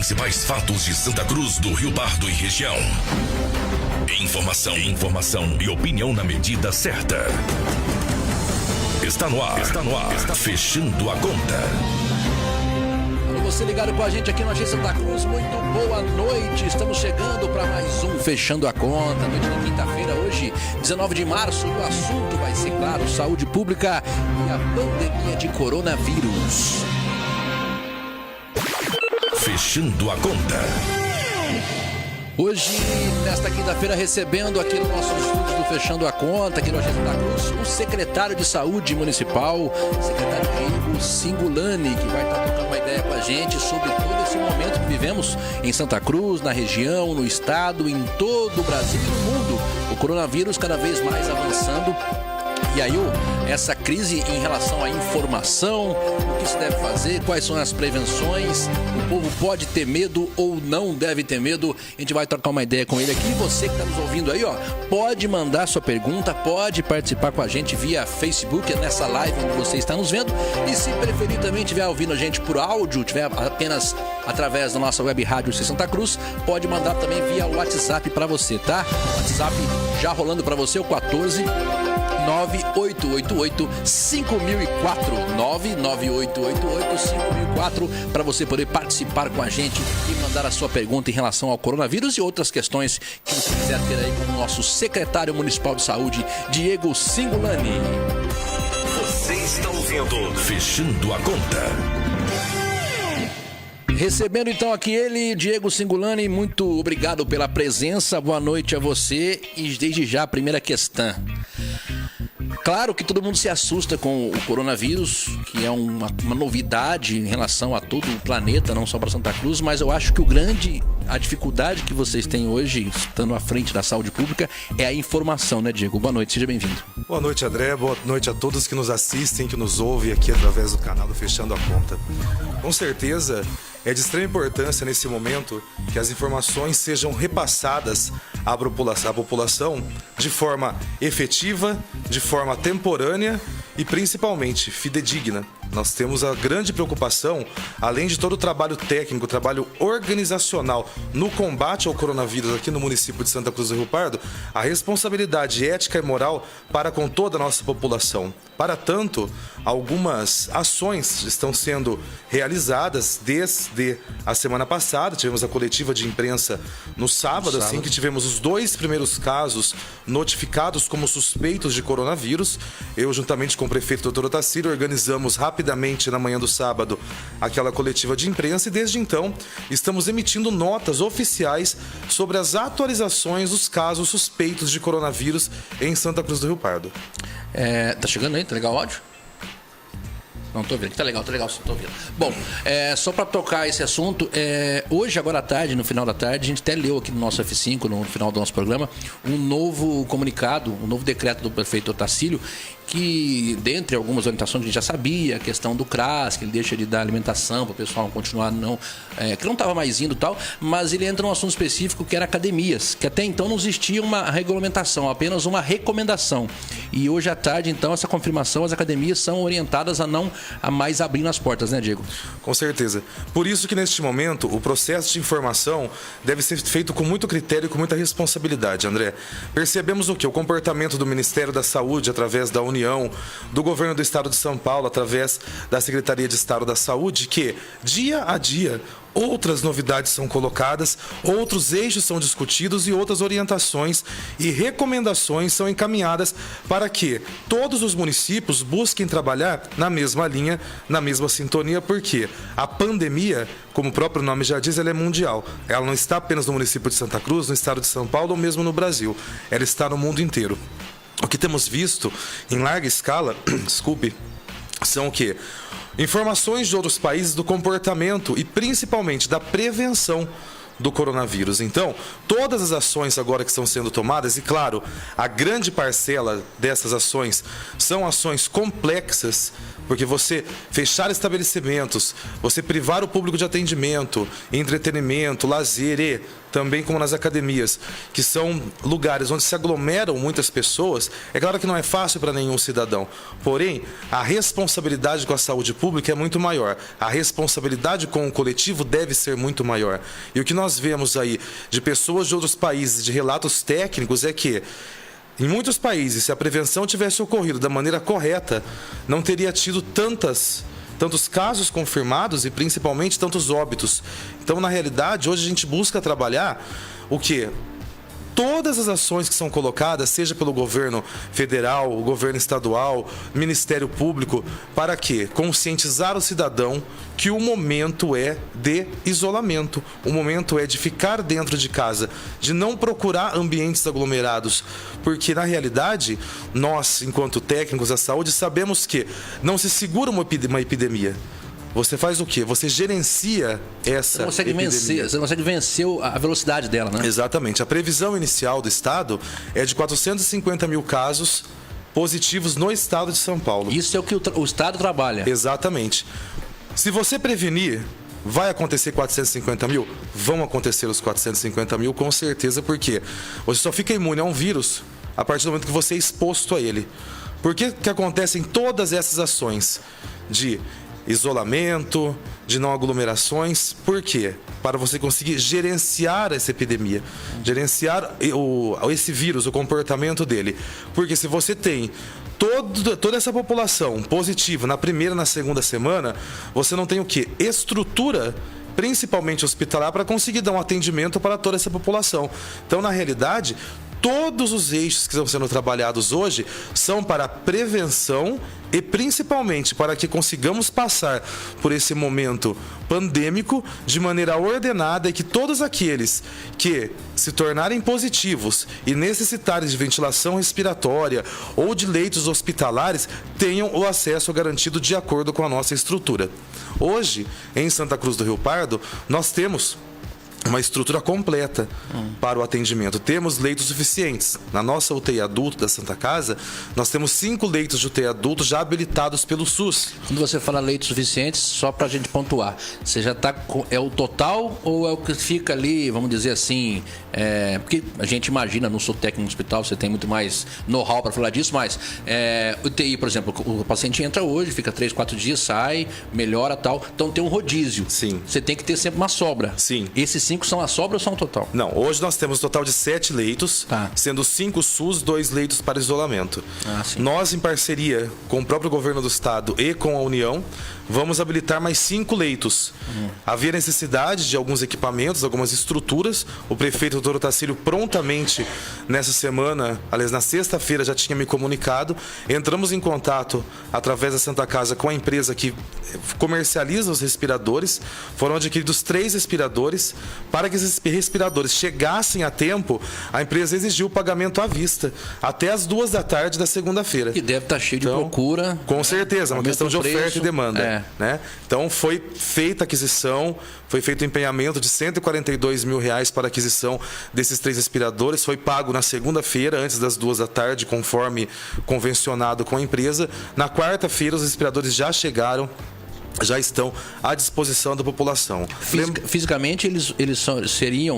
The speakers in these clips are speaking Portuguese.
principais fatos de Santa Cruz do Rio Pardo e região. Informação e opinião na medida certa. Está no ar. Fechando a conta. Você ligado com a gente aqui no Agência Santa Cruz, muito boa noite. Estamos chegando para mais um Fechando a Conta, noite de quinta-feira, hoje, 19 de março. E o assunto vai ser, claro, saúde pública e a pandemia de coronavírus. Fechando a Conta. Hoje, nesta quinta-feira, recebendo aqui no nosso estúdio do Fechando a Conta, aqui no Agência Santa Cruz, o secretário de Saúde Municipal, secretário Diego Cingolani, que vai estar trocando uma ideia com a gente sobre todo esse momento que vivemos em Santa Cruz, na região, no estado, em todo o Brasil e no mundo. O coronavírus cada vez mais avançando. E aí, essa crise em relação à informação, o que se deve fazer, quais são as prevenções, o povo pode ter medo ou não deve ter medo. A gente vai trocar uma ideia com ele aqui. Você que está nos ouvindo aí, pode mandar sua pergunta, pode participar com a gente via Facebook, nessa live onde você está nos vendo. E se preferir também estiver ouvindo a gente por áudio, estiver apenas através da nossa web rádio Santa Cruz, pode mandar também via WhatsApp para você, tá? WhatsApp já rolando para você, o 14 9888-5004 99888-5004 para você poder participar com a gente e mandar a sua pergunta em relação ao coronavírus e outras questões que você quiser ter aí com o nosso secretário municipal de saúde, Diego Cingolani. Você está ouvindo Fechando a Conta. Recebendo então aqui ele, Diego Cingolani, muito obrigado pela presença, boa noite a você e desde já a primeira questão. Claro que todo mundo se assusta com o coronavírus, que é uma novidade em relação a todo o planeta, não só para Santa Cruz, mas eu acho que a dificuldade que vocês têm hoje, estando à frente da saúde pública, é a informação, né, Diego? Boa noite, seja bem-vindo. Boa noite, André. Boa noite a todos que nos assistem, que nos ouvem aqui através do canal do Fechando a Conta. Com certeza, é de extrema importância nesse momento que as informações sejam repassadas à população de forma efetiva, de forma temporânea e principalmente fidedigna. Nós temos a grande preocupação, além de todo o trabalho técnico, o trabalho organizacional no combate ao coronavírus aqui no município de Santa Cruz do Rio Pardo, a responsabilidade ética e moral para com toda a nossa população. Para tanto, algumas ações estão sendo realizadas desde a semana passada. Tivemos a coletiva de imprensa no sábado, assim que tivemos os 2 primeiros casos notificados como suspeitos de coronavírus. Eu, juntamente com o prefeito Dr. Otacílio, organizamos rapidamente na manhã do sábado aquela coletiva de imprensa e desde então estamos emitindo notas oficiais sobre as atualizações dos casos suspeitos de coronavírus em Santa Cruz do Rio Pardo. Tá chegando aí? Tá legal o áudio? Não, tô vendo. Tá legal, tô ouvindo. Bom, só para tocar esse assunto, hoje, agora à tarde, no final da tarde, a gente até leu aqui no nosso F5, no final do nosso programa, um novo comunicado, um novo decreto do prefeito Otacílio, que, dentre algumas orientações que a gente já sabia, a questão do CRAS, que ele deixa de dar alimentação para o pessoal continuar que não estava mais indo e tal, mas ele entra num assunto específico que era academias, que até então não existia uma regulamentação, apenas uma recomendação. E hoje à tarde, então, essa confirmação, as academias são orientadas a mais abrir as portas, né, Diego? Com certeza. Por isso que, neste momento, o processo de informação deve ser feito com muito critério e com muita responsabilidade, André. Percebemos o comportamento do Ministério da Saúde, através da União, do Governo do Estado de São Paulo, através da Secretaria de Estado da Saúde, que, dia a dia, outras novidades são colocadas, outros eixos são discutidos e outras orientações e recomendações são encaminhadas para que todos os municípios busquem trabalhar na mesma linha, na mesma sintonia, porque a pandemia, como o próprio nome já diz, ela é mundial. Ela não está apenas no município de Santa Cruz, no estado de São Paulo ou mesmo no Brasil. Ela está no mundo inteiro. O que temos visto em larga escala, são o quê? Informações de outros países do comportamento e principalmente da prevenção do coronavírus. Então, todas as ações agora que estão sendo tomadas, e claro, a grande parcela dessas ações são ações complexas, porque você fechar estabelecimentos, você privar o público de atendimento, entretenimento, lazer e também como nas academias, que são lugares onde se aglomeram muitas pessoas, é claro que não é fácil para nenhum cidadão. Porém, a responsabilidade com a saúde pública é muito maior. A responsabilidade com o coletivo deve ser muito maior. E o que nós vemos aí de pessoas de outros países, de relatos técnicos, é que em muitos países, se a prevenção tivesse ocorrido da maneira correta, não teria tido tantos casos confirmados e principalmente tantos óbitos. Então, na realidade, hoje a gente busca trabalhar o quê? Todas as ações que são colocadas, seja pelo governo federal, o governo estadual, Ministério Público, para quê? Conscientizar o cidadão que o momento é de isolamento, o momento é de ficar dentro de casa, de não procurar ambientes aglomerados, porque na realidade, nós, enquanto técnicos da saúde, sabemos que não se segura uma epidemia. Você faz o quê? Você gerencia essa epidemia. Você consegue vencer a velocidade dela, né? Exatamente. A previsão inicial do Estado é de 450 mil casos positivos no Estado de São Paulo. Isso é o que o Estado trabalha. Exatamente. Se você prevenir, vai acontecer 450 mil? Vão acontecer os 450 mil, com certeza, porque você só fica imune a um vírus a partir do momento que você é exposto a ele. Por que acontecem todas essas ações de isolamento, de não aglomerações? Por quê? Para você conseguir gerenciar essa epidemia, gerenciar esse vírus, o comportamento dele. Porque se você tem toda essa população positiva na primeira, na segunda semana, você não tem o quê? Estrutura, principalmente hospitalar, para conseguir dar um atendimento para toda essa população. Então, na realidade, todos os eixos que estão sendo trabalhados hoje são para prevenção e principalmente para que consigamos passar por esse momento pandêmico de maneira ordenada e que todos aqueles que se tornarem positivos e necessitarem de ventilação respiratória ou de leitos hospitalares tenham o acesso garantido de acordo com a nossa estrutura. Hoje, em Santa Cruz do Rio Pardo, nós temos uma estrutura completa para o atendimento. Temos leitos suficientes. Na nossa UTI adulto da Santa Casa, nós temos 5 leitos de UTI adulto já habilitados pelo SUS. Quando você fala leitos suficientes, só para a gente pontuar, você já está com... É o total ou é o que fica ali, vamos dizer assim... porque a gente imagina, não sou técnico no hospital, você tem muito mais know-how para falar disso, mas UTI, por exemplo, o paciente entra hoje, fica 3, 4 dias, sai, melhora tal. Então tem um rodízio. Sim. Você tem que ter sempre uma sobra. Sim. Esses 5 são a sobra ou são o total? Não, hoje nós temos um total de 7 leitos, tá, sendo 5 SUS, 2 leitos para isolamento. Sim. Nós, em parceria com o próprio governo do estado e com a União, vamos habilitar mais 5 leitos. Havia necessidade de alguns equipamentos, algumas estruturas. O prefeito Dr. Otacílio prontamente, nessa semana, aliás, na sexta-feira, já tinha me comunicado. Entramos em contato, através da Santa Casa, com a empresa que comercializa os respiradores. Foram adquiridos 3 respiradores. Para que esses respiradores chegassem a tempo, a empresa exigiu o pagamento à vista, até as 2 da tarde da segunda-feira. E deve estar cheio de procura. Com certeza, é uma questão de oferta e demanda. Né? Então foi feita a aquisição, foi feito o empenhamento de R$142 mil para a aquisição desses 3 respiradores. Foi pago na segunda-feira, antes das 2 da tarde, conforme convencionado com a empresa. Na quarta-feira, os respiradores já chegaram, já estão à disposição da população. Fisicamente, eles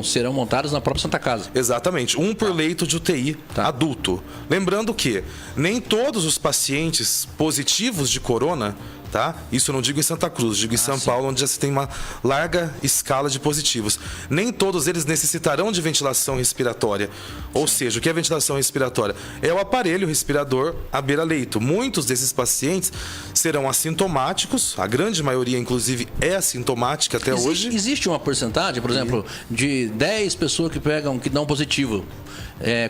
serão montados na própria Santa Casa. Exatamente. Um por leito de UTI adulto. Lembrando que nem todos os pacientes positivos de corona, tá? Isso eu não digo em Santa Cruz, digo em São Paulo, onde já se tem uma larga escala de positivos. Nem todos eles necessitarão de ventilação respiratória. Ou seja, o que é ventilação respiratória? É o aparelho respirador à beira-leito. Muitos desses pacientes serão assintomáticos, a grande maioria, inclusive, é assintomática até hoje. Existe uma porcentagem, por exemplo, de 10 pessoas que dão positivo.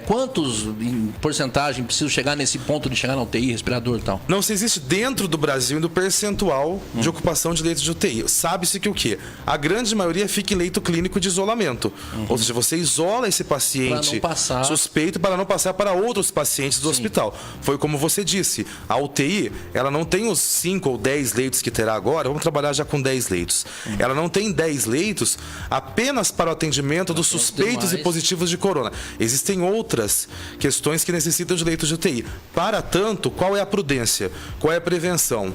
Quantos em porcentagem precisam chegar nesse ponto de chegar na UTI, respirador e tal? Não se existe dentro do Brasil do percentual de ocupação de leitos de UTI. Sabe-se que o quê? A grande maioria fica em leito clínico de isolamento. Ou seja, você isola esse paciente suspeito para não passar para outros pacientes do hospital. Foi como você disse, a UTI, ela não tem os 5 ou 10 leitos que terá agora, vamos trabalhar já com 10 leitos. Ela não tem 10 leitos apenas para o atendimento dos suspeitos e positivos de corona. Existem outras questões que necessitam de leitos de UTI. Para tanto, qual é a prudência? Qual é a prevenção?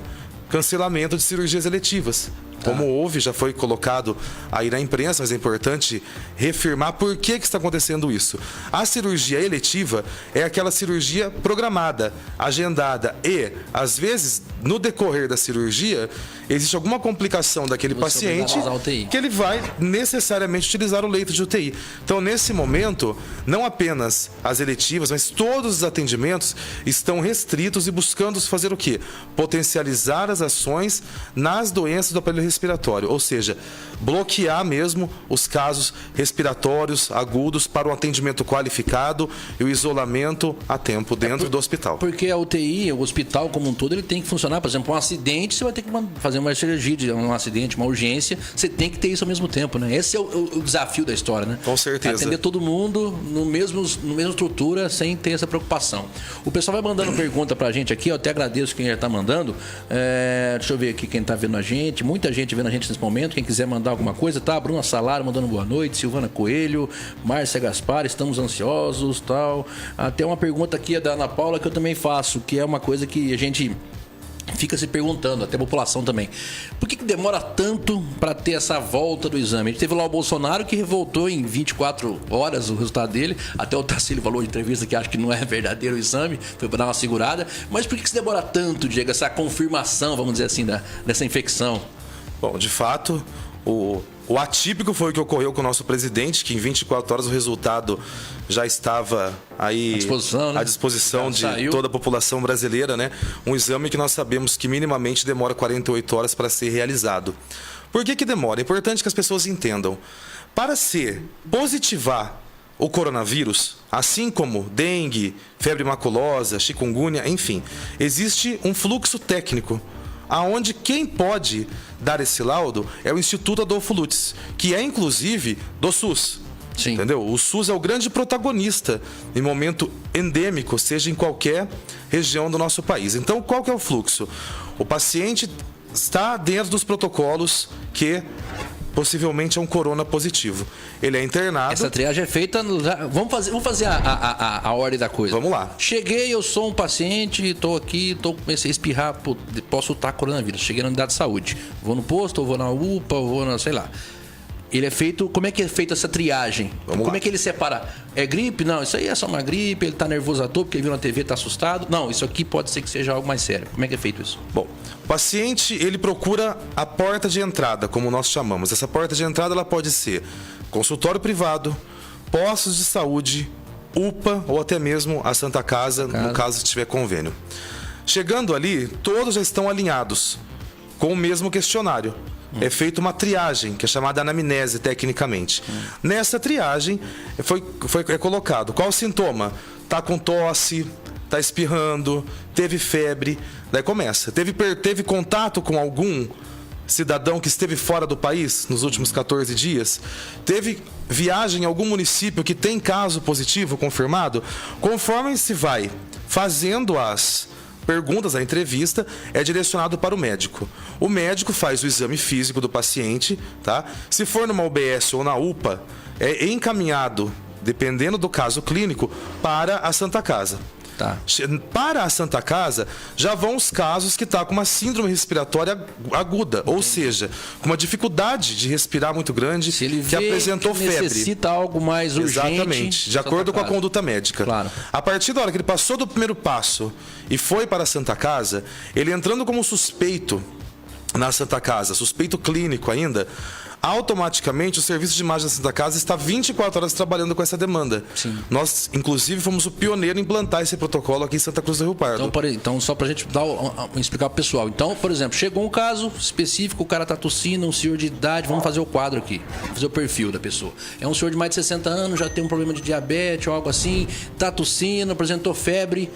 Cancelamento de cirurgias eletivas. Como houve, já foi colocado aí na imprensa, mas é importante reafirmar por que está acontecendo isso. A cirurgia eletiva é aquela cirurgia programada, agendada e, às vezes, no decorrer da cirurgia, existe alguma complicação daquele paciente que ele vai necessariamente utilizar o leito de UTI. Então, nesse momento, não apenas as eletivas, mas todos os atendimentos estão restritos e buscando fazer o quê? Potencializar as ações nas doenças do aparelho respiratório, ou seja, bloquear mesmo os casos respiratórios agudos para o atendimento qualificado e o isolamento a tempo dentro do hospital. Porque a UTI, o hospital como um todo, ele tem que funcionar. Por exemplo, um acidente, você vai ter que fazer uma cirurgia, um acidente, uma urgência, você tem que ter isso ao mesmo tempo, né? Esse é o desafio da história, né? Com certeza. Atender todo mundo no mesma estrutura, sem ter essa preocupação. O pessoal vai mandando pergunta pra gente aqui, eu até agradeço quem já tá mandando. Deixa eu ver aqui quem tá vendo a gente. Muita gente vendo a gente nesse momento. Quem quiser mandar alguma coisa, tá? Bruna Salaro mandando boa noite, Silvana Coelho, Márcia Gaspar, estamos ansiosos, tal. Até uma pergunta aqui da Ana Paula que eu também faço, que é uma coisa que a gente fica se perguntando, até a população também. Por que demora tanto para ter essa volta do exame? A gente teve lá o Bolsonaro que revoltou em 24 horas o resultado dele. Até o Tarcísio falou em entrevista que acha que não é verdadeiro o exame, foi para dar uma segurada. Mas por que se demora tanto, Diego, essa confirmação, vamos dizer assim, dessa infecção? Bom, de fato, o atípico foi o que ocorreu com o nosso presidente, que em 24 horas o resultado já estava aí à disposição de toda a população brasileira, né? Um exame que nós sabemos que minimamente demora 48 horas para ser realizado. Por que demora? É importante que as pessoas entendam. Para se positivar o coronavírus, assim como dengue, febre maculosa, chikungunya, enfim, existe um fluxo técnico aonde quem pode dar esse laudo é o Instituto Adolfo Lutz, que é inclusive do SUS. Sim. Entendeu? O SUS é o grande protagonista em momento endêmico, seja em qualquer região do nosso país. Então, qual que é o fluxo? O paciente está dentro dos protocolos que possivelmente é um corona positivo. Ele é internado. Essa triagem é feita... Vamos fazer a ordem da coisa. Vamos lá. Cheguei, eu sou um paciente, estou aqui, comecei a espirrar, posso estar coronavírus. Cheguei na unidade de saúde. Vou no posto, ou vou na UPA, ou vou na... sei lá. Ele é feito... Como é que é feita essa triagem? Como é que ele separa? É gripe? Não, isso aí é só uma gripe, ele está nervoso à toa porque ele viu na TV, está assustado. Não, isso aqui pode ser que seja algo mais sério. Como é que é feito isso? Bom, o paciente, ele procura a porta de entrada, como nós chamamos. Essa porta de entrada, ela pode ser consultório privado, postos de saúde, UPA ou até mesmo a Santa Casa, no caso que tiver convênio. Chegando ali, todos já estão alinhados com o mesmo questionário. É feita uma triagem, que é chamada anamnese tecnicamente. Nessa triagem é colocado qual o sintoma? Tá com tosse, tá espirrando, teve febre, daí começa. Teve contato com algum cidadão que esteve fora do país nos últimos 14 dias? Teve viagem em algum município que tem caso positivo confirmado? Conforme se vai fazendo as perguntas, a entrevista é direcionado para o médico. O médico faz o exame físico do paciente, tá? Se for numa UBS ou na UPA, é encaminhado, dependendo do caso clínico, para a Santa Casa. Tá. Para a Santa Casa, já vão os casos que estão com uma síndrome respiratória aguda, ou seja, com uma dificuldade de respirar muito grande, se ele que apresentou febre. Necessita algo mais urgente. Exatamente, de acordo com a conduta médica. Claro. A partir da hora que ele passou do primeiro passo e foi para a Santa Casa, ele entrando como suspeito na Santa Casa, suspeito clínico ainda, automaticamente o serviço de imagem da Santa Casa está 24 horas trabalhando com essa demanda. Sim. Nós, inclusive, fomos o pioneiro em implantar esse protocolo aqui em Santa Cruz do Rio Pardo. Então só para a gente explicar para o pessoal. Então, por exemplo, chegou um caso específico, o cara está tossindo, um senhor de idade, vamos fazer o quadro aqui, vamos fazer o perfil da pessoa. É um senhor de mais de 60 anos, já tem um problema de diabetes ou algo assim, está tossindo, apresentou febre,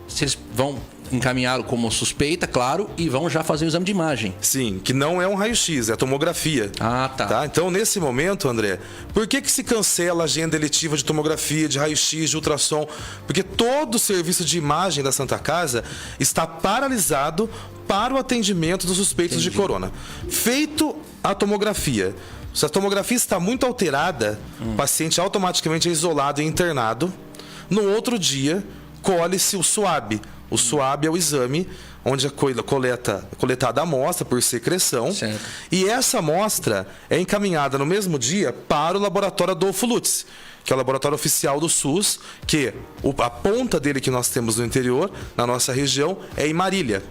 vocês vão encaminhá-lo como suspeita, claro, e vão já fazer o exame de imagem. Sim, que não é um raio-x, é a tomografia. Tá. Então, nesse momento, André, por que se cancela a agenda eletiva de tomografia, de raio-x, de ultrassom? Porque todo o serviço de imagem da Santa Casa está paralisado para o atendimento dos suspeitos de corona. Feito a tomografia, se a tomografia está muito alterada, o paciente automaticamente é isolado e internado. No outro dia, colhe-se o SUAB. O SUAB é o exame onde é coletada a amostra por secreção. Certo. E essa amostra é encaminhada no mesmo dia para o laboratório Adolfo Lutz, que é o laboratório oficial do SUS, que a ponta dele que nós temos no interior, na nossa região, é em Marília.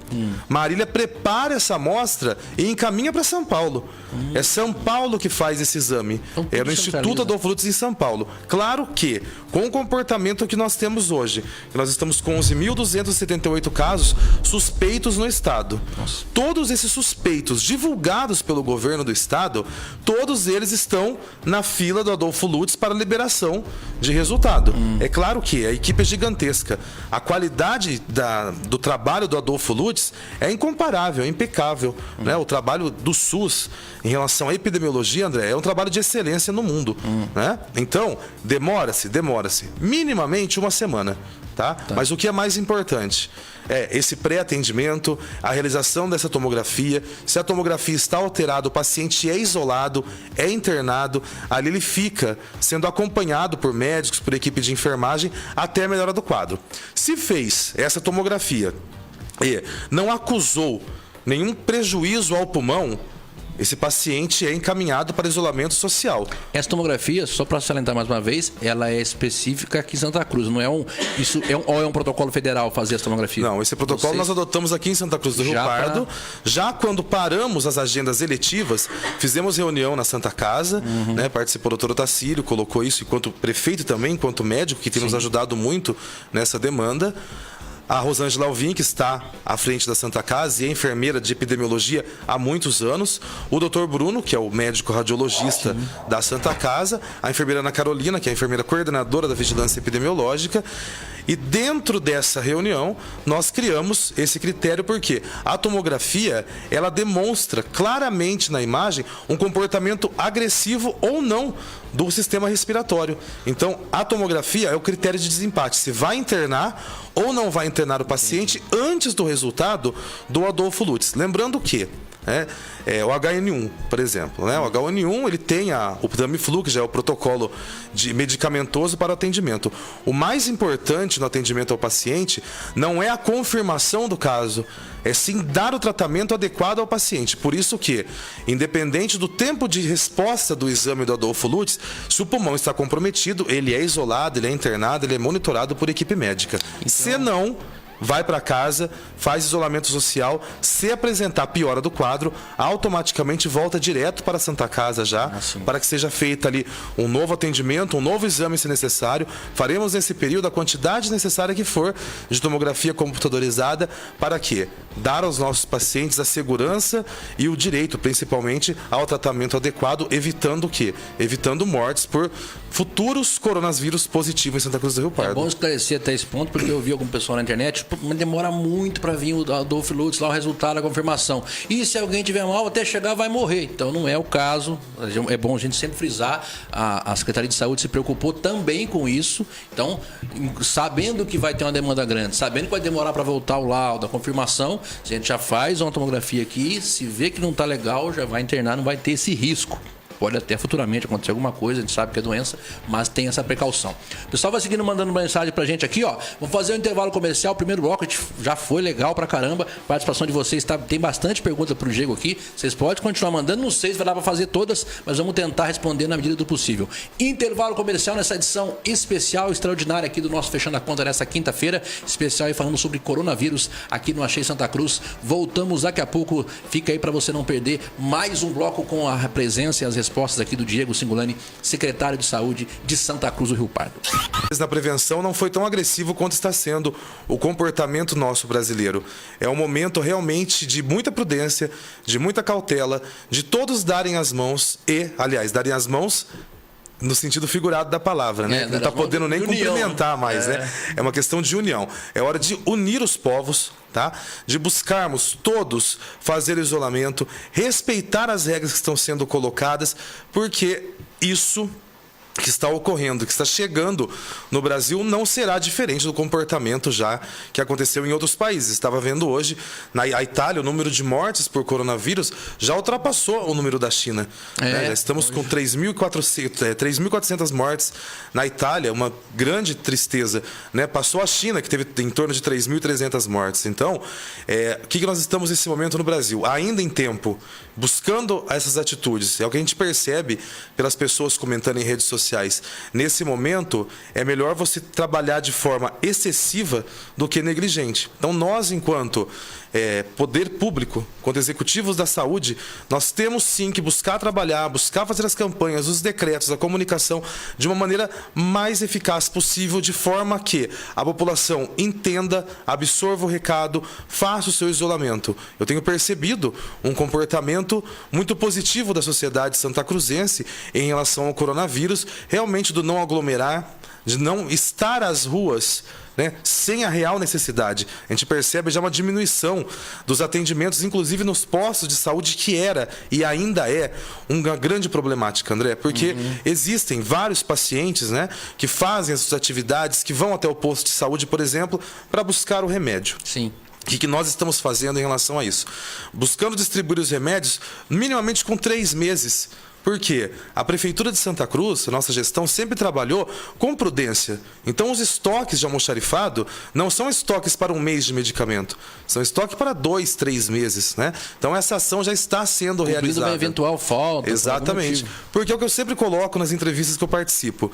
Marília prepara essa amostra e encaminha para São Paulo. É São Paulo que faz esse exame. Então, É no Instituto Adolfo Lutz em São Paulo. Claro que, com o comportamento que nós temos hoje, que nós estamos com 11.278 casos suspeitos no estado. Nossa. Todos esses suspeitos divulgados pelo governo do estado, todos eles estão na fila do Adolfo Lutz para liberação de resultado. É claro que a equipe é gigantesca. A qualidade do trabalho do Adolfo Lutz é incomparável, é impecável. Né? O trabalho do SUS em relação à epidemiologia, André, é um trabalho de excelência no mundo. Né? Então, demora-se. Minimamente uma semana. Tá? Mas o que é mais importante é esse pré-atendimento, a realização dessa tomografia. Se a tomografia está alterada, o paciente é isolado, é internado, ali ele fica sendo acompanhado por médicos, por equipe de enfermagem, até a melhora do quadro. Se fez essa tomografia e não acusou nenhum prejuízo ao pulmão, esse paciente é encaminhado para isolamento social. Essa tomografia, só para salientar mais uma vez, ela é específica aqui em Santa Cruz. Não é ou é um protocolo federal fazer essa tomografia? Não, esse protocolo nós adotamos aqui em Santa Cruz do Rio Pardo. Já quando paramos as agendas eletivas, fizemos reunião na Santa Casa, né, participou o doutor Otacílio, colocou isso enquanto prefeito também, enquanto médico, que tem nos ajudado muito nessa demanda. A Rosângela Alvim, que está à frente da Santa Casa e é enfermeira de epidemiologia há muitos anos. O doutor Bruno, que é o médico radiologista da Santa Casa. A enfermeira Ana Carolina, que é a enfermeira coordenadora da vigilância epidemiológica. E dentro dessa reunião, nós criamos esse critério porque a tomografia, ela demonstra claramente na imagem um comportamento agressivo ou não do sistema respiratório. Então, a tomografia é o critério de desempate. Se vai internar ou não vai internar o paciente antes do resultado do Adolfo Lutz. Lembrando que o HN1, por exemplo. Né? O HN1 ele tem o Tamiflu, que já é o protocolo medicamentoso para o atendimento. O mais importante no atendimento ao paciente não é a confirmação do caso, é sim dar o tratamento adequado ao paciente. Por isso que, independente do tempo de resposta do exame do Adolfo Lutz, se o pulmão está comprometido, ele é isolado, ele é internado, ele é monitorado por equipe médica. Então... Se não, vai para casa, faz isolamento social, se apresentar piora do quadro, automaticamente volta direto para a Santa Casa já, para que seja feita ali um novo atendimento, um novo exame se necessário. Faremos nesse período a quantidade necessária que for de tomografia computadorizada para quê? Dar aos nossos pacientes a segurança e o direito, principalmente, ao tratamento adequado, evitando o quê? Evitando mortes por futuros coronavírus positivos em Santa Cruz do Rio Pardo. É bom esclarecer até esse ponto, porque eu vi algum pessoal na internet, mas demora muito para vir o Adolfo Lutz, lá o resultado, a confirmação. E se alguém tiver mal, até chegar vai morrer. Então não é o caso. É bom a gente sempre frisar. A Secretaria de Saúde se preocupou também com isso. Então, sabendo que vai ter uma demanda grande, sabendo que vai demorar para voltar o laudo, a confirmação, a gente já faz uma tomografia aqui, se vê que não está legal, já vai internar, não vai ter esse risco. Pode até futuramente acontecer alguma coisa, a gente sabe que é doença, mas tem essa precaução. O pessoal vai seguindo, mandando mensagem pra gente aqui, ó. Vamos fazer um intervalo comercial. O primeiro bloco já foi legal pra caramba. A participação de vocês tem bastante pergunta pro Diego aqui. Vocês podem continuar mandando. Não sei se vai dar pra fazer todas, mas vamos tentar responder na medida do possível. Intervalo comercial nessa edição especial, extraordinária aqui do nosso Fechando a Conta nessa quinta-feira. Especial aí falando sobre coronavírus aqui no Achei Santa Cruz. Voltamos daqui a pouco. Fica aí pra você não perder mais um bloco com a presença e as respostas aqui do Diego Cingolani, secretário de Saúde de Santa Cruz do Rio Pardo. Na prevenção não foi tão agressivo quanto está sendo o comportamento nosso brasileiro. É um momento realmente de muita prudência, de muita cautela, de todos darem as mãos darem as mãos no sentido figurado da palavra, né? Não está podendo nem cumprimentar mais, né? É uma questão de união. É hora de unir os povos, tá? De buscarmos todos fazer isolamento, respeitar as regras que estão sendo colocadas, porque isso que está ocorrendo, que está chegando no Brasil, não será diferente do comportamento já que aconteceu em outros países. Estava vendo hoje, na Itália, o número de mortes por coronavírus já ultrapassou o número da China. Já estamos com 3.400 mortes na Itália, uma grande tristeza. Né? Passou a China, que teve em torno de 3.300 mortes. Então, o que nós estamos nesse momento no Brasil? Ainda em tempo, buscando essas atitudes. É o que a gente percebe pelas pessoas comentando em redes sociais. Nesse momento, é melhor você trabalhar de forma excessiva do que negligente. Então, nós, enquanto poder público, enquanto executivos da saúde, nós temos sim que buscar trabalhar, buscar fazer as campanhas, os decretos, a comunicação de uma maneira mais eficaz possível, de forma que a população entenda, absorva o recado, faça o seu isolamento. Eu tenho percebido um comportamento muito positivo da sociedade santacruzense em relação ao coronavírus, realmente do não aglomerar, de não estar às ruas, né, sem a real necessidade. A gente percebe já uma diminuição dos atendimentos, inclusive nos postos de saúde, que era e ainda é uma grande problemática, André, porque existem vários pacientes, né, que fazem essas atividades, que vão até o posto de saúde, por exemplo, para buscar o remédio. Sim. O que nós estamos fazendo em relação a isso? Buscando distribuir os remédios minimamente com 3 meses. Por quê? A Prefeitura de Santa Cruz, a nossa gestão, sempre trabalhou com prudência. Então, os estoques de almoxarifado não são estoques para 1 mês de medicamento. São estoques para 2, 3 meses. Né? Então, essa ação já está sendo realizada. Uma eventual falta. Exatamente. Porque é o que eu sempre coloco nas entrevistas que eu participo.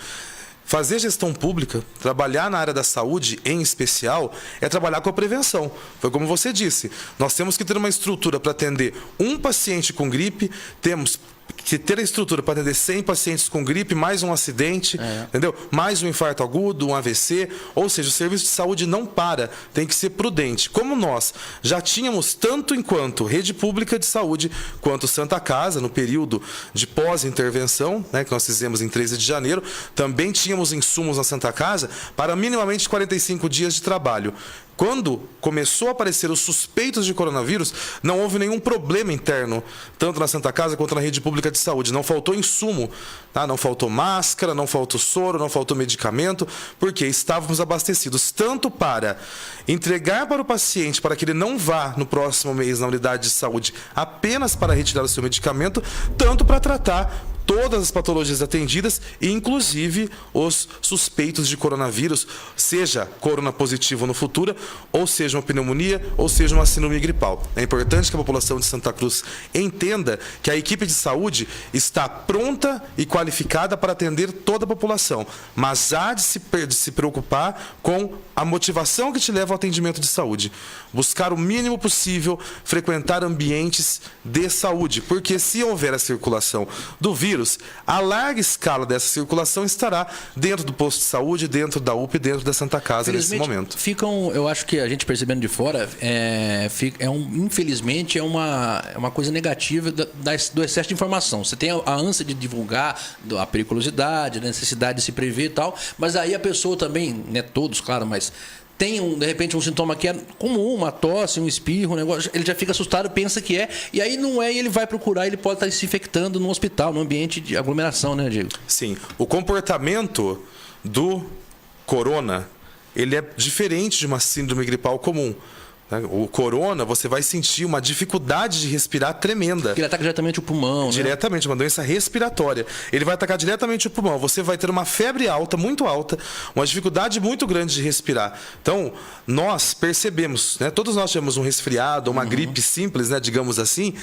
Fazer gestão pública, trabalhar na área da saúde em especial, é trabalhar com a prevenção. Foi como você disse, nós temos que ter uma estrutura para atender um paciente com gripe, temos que ter a estrutura para atender 100 pacientes com gripe, mais um acidente, entendeu? Mais um infarto agudo, um AVC, ou seja, o serviço de saúde não para, tem que ser prudente. Como nós já tínhamos, tanto enquanto rede pública de saúde, quanto Santa Casa, no período de pós-intervenção, né, que nós fizemos em 13 de janeiro, também tínhamos insumos na Santa Casa para minimamente 45 dias de trabalho. Quando começou a aparecer os suspeitos de coronavírus, não houve nenhum problema interno, tanto na Santa Casa quanto na rede pública de saúde. Não faltou insumo, tá? Não faltou máscara, não faltou soro, não faltou medicamento, porque estávamos abastecidos tanto para entregar para o paciente, para que ele não vá no próximo mês na unidade de saúde apenas para retirar o seu medicamento, tanto para tratar todas as patologias atendidas, inclusive os suspeitos de coronavírus, seja corona positivo no futuro, ou seja uma pneumonia, ou seja uma síndrome gripal. É importante que a população de Santa Cruz entenda que a equipe de saúde está pronta e qualificada para atender toda a população, mas há de se preocupar com a motivação que te leva ao atendimento de saúde. Buscar o mínimo possível, frequentar ambientes de saúde, porque se houver a circulação do vírus, a larga escala dessa circulação estará dentro do posto de saúde, dentro da UPA, dentro da Santa Casa nesse momento. Eu acho que a gente percebendo de fora, infelizmente é uma coisa negativa do excesso de informação. Você tem a ânsia de divulgar a periculosidade, a necessidade de se prever e tal, mas aí a pessoa também, né, todos, claro, mas tem, de repente, um sintoma que é comum, uma tosse, um espirro, um negócio, ele já fica assustado, pensa que é, e aí não é, e ele vai procurar, ele pode estar se infectando no hospital, no ambiente de aglomeração, né, Diego? Sim. O comportamento do corona, ele é diferente de uma síndrome gripal comum. O corona, você vai sentir uma dificuldade de respirar tremenda. Ele ataca diretamente o pulmão, diretamente, uma doença respiratória. Ele vai atacar diretamente o pulmão. Você vai ter uma febre alta, muito alta, uma dificuldade muito grande de respirar. Então, nós percebemos, né? Todos nós tivemos um resfriado, uma gripe simples, né? Digamos assim,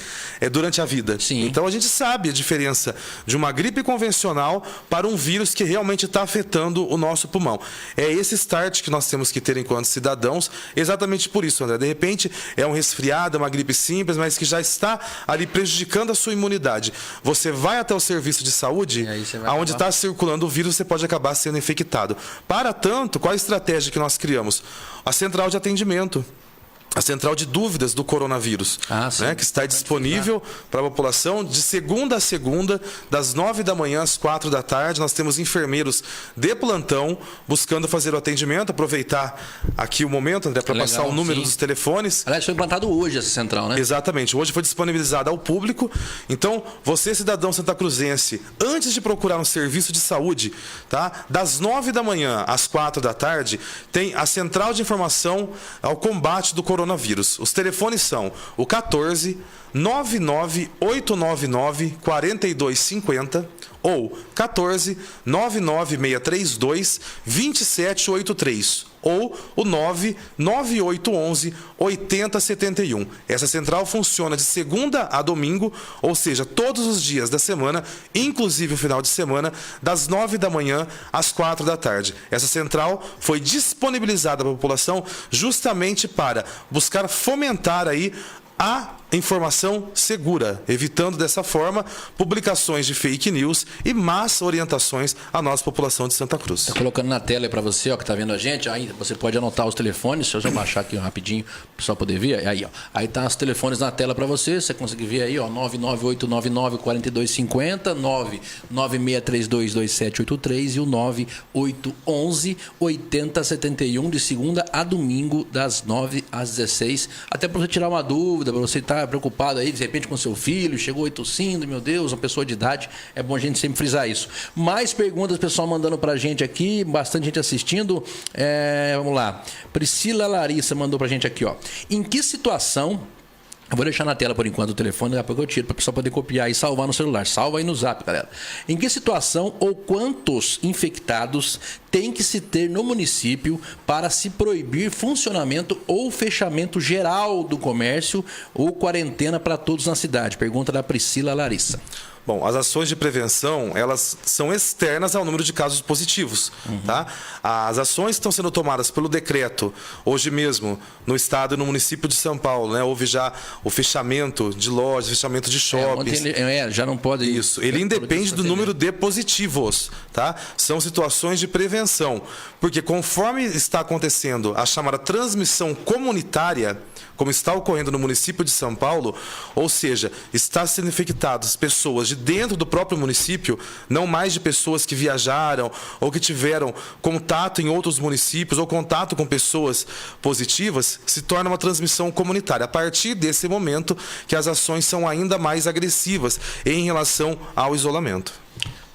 durante a vida. Sim. Então, a gente sabe a diferença de uma gripe convencional para um vírus que realmente está afetando o nosso pulmão. É esse start que nós temos que ter enquanto cidadãos, exatamente por isso, André. De repente, é um resfriado, uma gripe simples, mas que já está ali prejudicando a sua imunidade. Você vai até o serviço de saúde, onde está circulando o vírus, você pode acabar sendo infectado. Para tanto, qual a estratégia que nós criamos? A central de atendimento. a central de dúvidas do coronavírus, né, que está disponível para a população de segunda a segunda, das 9 da manhã às 4 da tarde. Nós temos enfermeiros de plantão buscando fazer o atendimento. Aproveitar aqui o momento, André, para passar o número dos telefones. Aliás, foi implantado hoje essa central, né? Exatamente. Hoje foi disponibilizada ao público. Então, você, cidadão santacruzense, antes de procurar um serviço de saúde, tá, das 9 da manhã às 4 da tarde, tem a central de informação ao combate do coronavírus. Os telefones são o 14 99899 4250 ou 14 99632 2783 ou o 99811 8071. Essa central funciona de segunda a domingo, ou seja, todos os dias da semana, inclusive o final de semana, das 9 da manhã às 4 da tarde. Essa central foi disponibilizada para a população justamente para buscar fomentar aí a informação segura, evitando dessa forma publicações de fake news e más orientações à nossa população de Santa Cruz. Está colocando na tela aí para você, ó, que está vendo a gente. Aí você pode anotar os telefones. Deixa eu baixar aqui rapidinho para o pessoal poder ver. Aí, ó. Aí tá os telefones na tela para você. Você consegue ver aí, ó, 99899 4250, 99632 2783 e o 9811 8071 de segunda a domingo das 9 às 16. Até para você tirar uma dúvida, para você estar preocupado aí, de repente, com seu filho, chegou tossindo, meu Deus, uma pessoa de idade, é bom a gente sempre frisar isso. Mais perguntas, pessoal mandando pra gente aqui, bastante gente assistindo. Vamos lá. Priscila Larissa mandou pra gente aqui, ó. Em que situação... Eu vou deixar na tela por enquanto o telefone, daqui a pouco eu tiro para o pessoal poder copiar e salvar no celular. Salva aí no Zap, galera. Em que situação ou quantos infectados tem que se ter no município para se proibir funcionamento ou fechamento geral do comércio ou quarentena para todos na cidade? Pergunta da Priscila Larissa. Bom, as ações de prevenção, elas são externas ao número de casos positivos, tá? As ações estão sendo tomadas pelo decreto, hoje mesmo, no estado e no município de São Paulo, né? Houve já o fechamento de lojas, fechamento de shoppings. Já não pode... Isso, ele independe do número de positivos, tá? São situações de prevenção, porque conforme está acontecendo a chamada transmissão comunitária, como está ocorrendo no município de São Paulo, ou seja, está sendo infectadas pessoas de dentro do próprio município, não mais de pessoas que viajaram ou que tiveram contato em outros municípios ou contato com pessoas positivas, se torna uma transmissão comunitária. A partir desse momento que as ações são ainda mais agressivas em relação ao isolamento.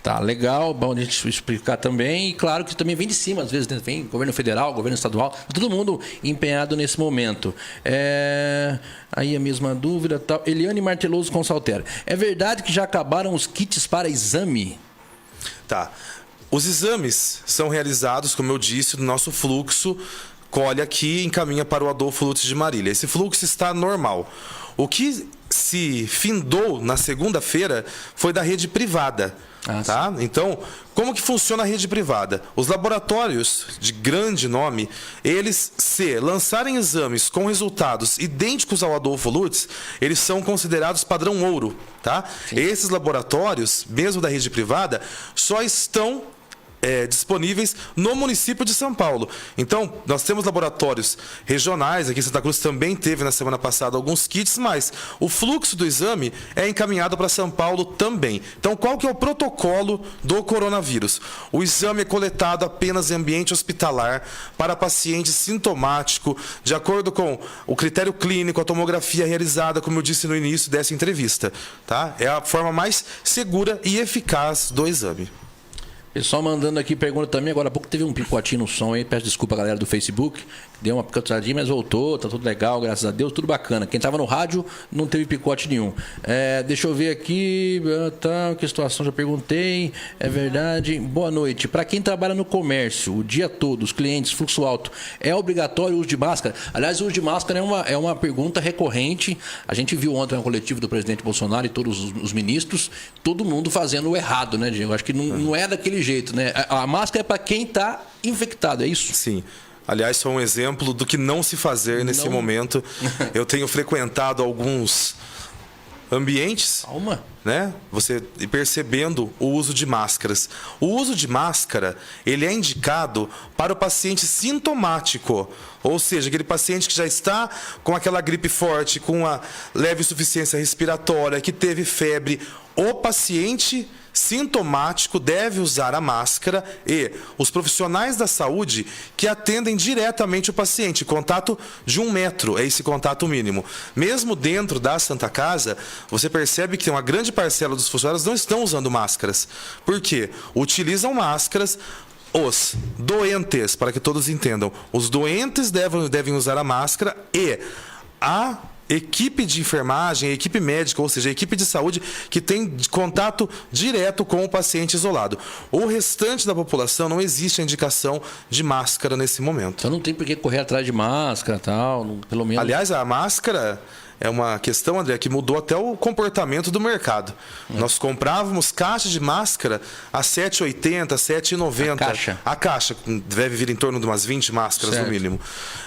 Tá, legal, bom a gente explicar também. E claro que também vem de cima, às vezes vem governo federal, governo estadual, todo mundo empenhado nesse momento. Aí a mesma dúvida, tal. Eliane Marteloso Consalter. É verdade que já acabaram os kits para exame? Tá. Os exames são realizados, como eu disse, no nosso fluxo, colhe aqui e encaminha para o Adolfo Lutz de Marília. Esse fluxo está normal. O que se findou na segunda-feira foi da rede privada. Tá? Então, como que funciona a rede privada? Os laboratórios de grande nome, eles, se lançarem exames com resultados idênticos ao Adolfo Lutz, eles são considerados padrão ouro. Tá? Esses laboratórios, mesmo da rede privada, só estão disponíveis no município de São Paulo. Então, nós temos laboratórios regionais, aqui em Santa Cruz também teve na semana passada alguns kits, mas o fluxo do exame é encaminhado para São Paulo também. Então, qual que é o protocolo do coronavírus? O exame é coletado apenas em ambiente hospitalar para paciente sintomático, de acordo com o critério clínico, a tomografia realizada, como eu disse no início dessa entrevista. Tá? É a forma mais segura e eficaz do exame. Pessoal mandando aqui pergunta também. Agora há pouco teve um picotinho no som aí. Peço desculpa a galera do Facebook. Deu uma picotadinha, mas voltou. Tá tudo legal, graças a Deus. Tudo bacana. Quem tava no rádio não teve picote nenhum. Deixa eu ver aqui. Tá, que situação? Já perguntei. É verdade. Boa noite. Para quem trabalha no comércio o dia todo, os clientes, fluxo alto, é obrigatório o uso de máscara? Aliás, o uso de máscara é uma pergunta recorrente. A gente viu ontem no coletivo do presidente Bolsonaro e todos os ministros, todo mundo fazendo o errado, né, Diego? Acho que não é daquele jeito, né? A máscara é para quem está infectado, é isso? Sim. Aliás, foi um exemplo do que não se fazer nesse momento. Eu tenho frequentado alguns ambientes, né, você percebendo o uso de máscaras. O uso de máscara, ele é indicado para o paciente sintomático, ou seja, aquele paciente que já está com aquela gripe forte, com a leve insuficiência respiratória, que teve febre. O paciente sintomático deve usar a máscara e os profissionais da saúde que atendem diretamente o paciente, contato de 1 metro, é esse contato mínimo. Mesmo dentro da Santa Casa, você percebe que uma grande parcela dos funcionários não estão usando máscaras. Por quê? Utilizam máscaras os doentes, para que todos entendam, os doentes devem usar a máscara e a equipe de enfermagem, a equipe médica, ou seja, a equipe de saúde que tem contato direto com o paciente isolado. O restante da população não existe a indicação de máscara nesse momento. Então não tem por que correr atrás de máscara e tal, pelo menos. Aliás, a máscara é uma questão, André, que mudou até o comportamento do mercado. Nós comprávamos caixas de máscara a R$ 7,80, R$ 7,90. A caixa deve vir em torno de umas 20 máscaras, certo, no mínimo.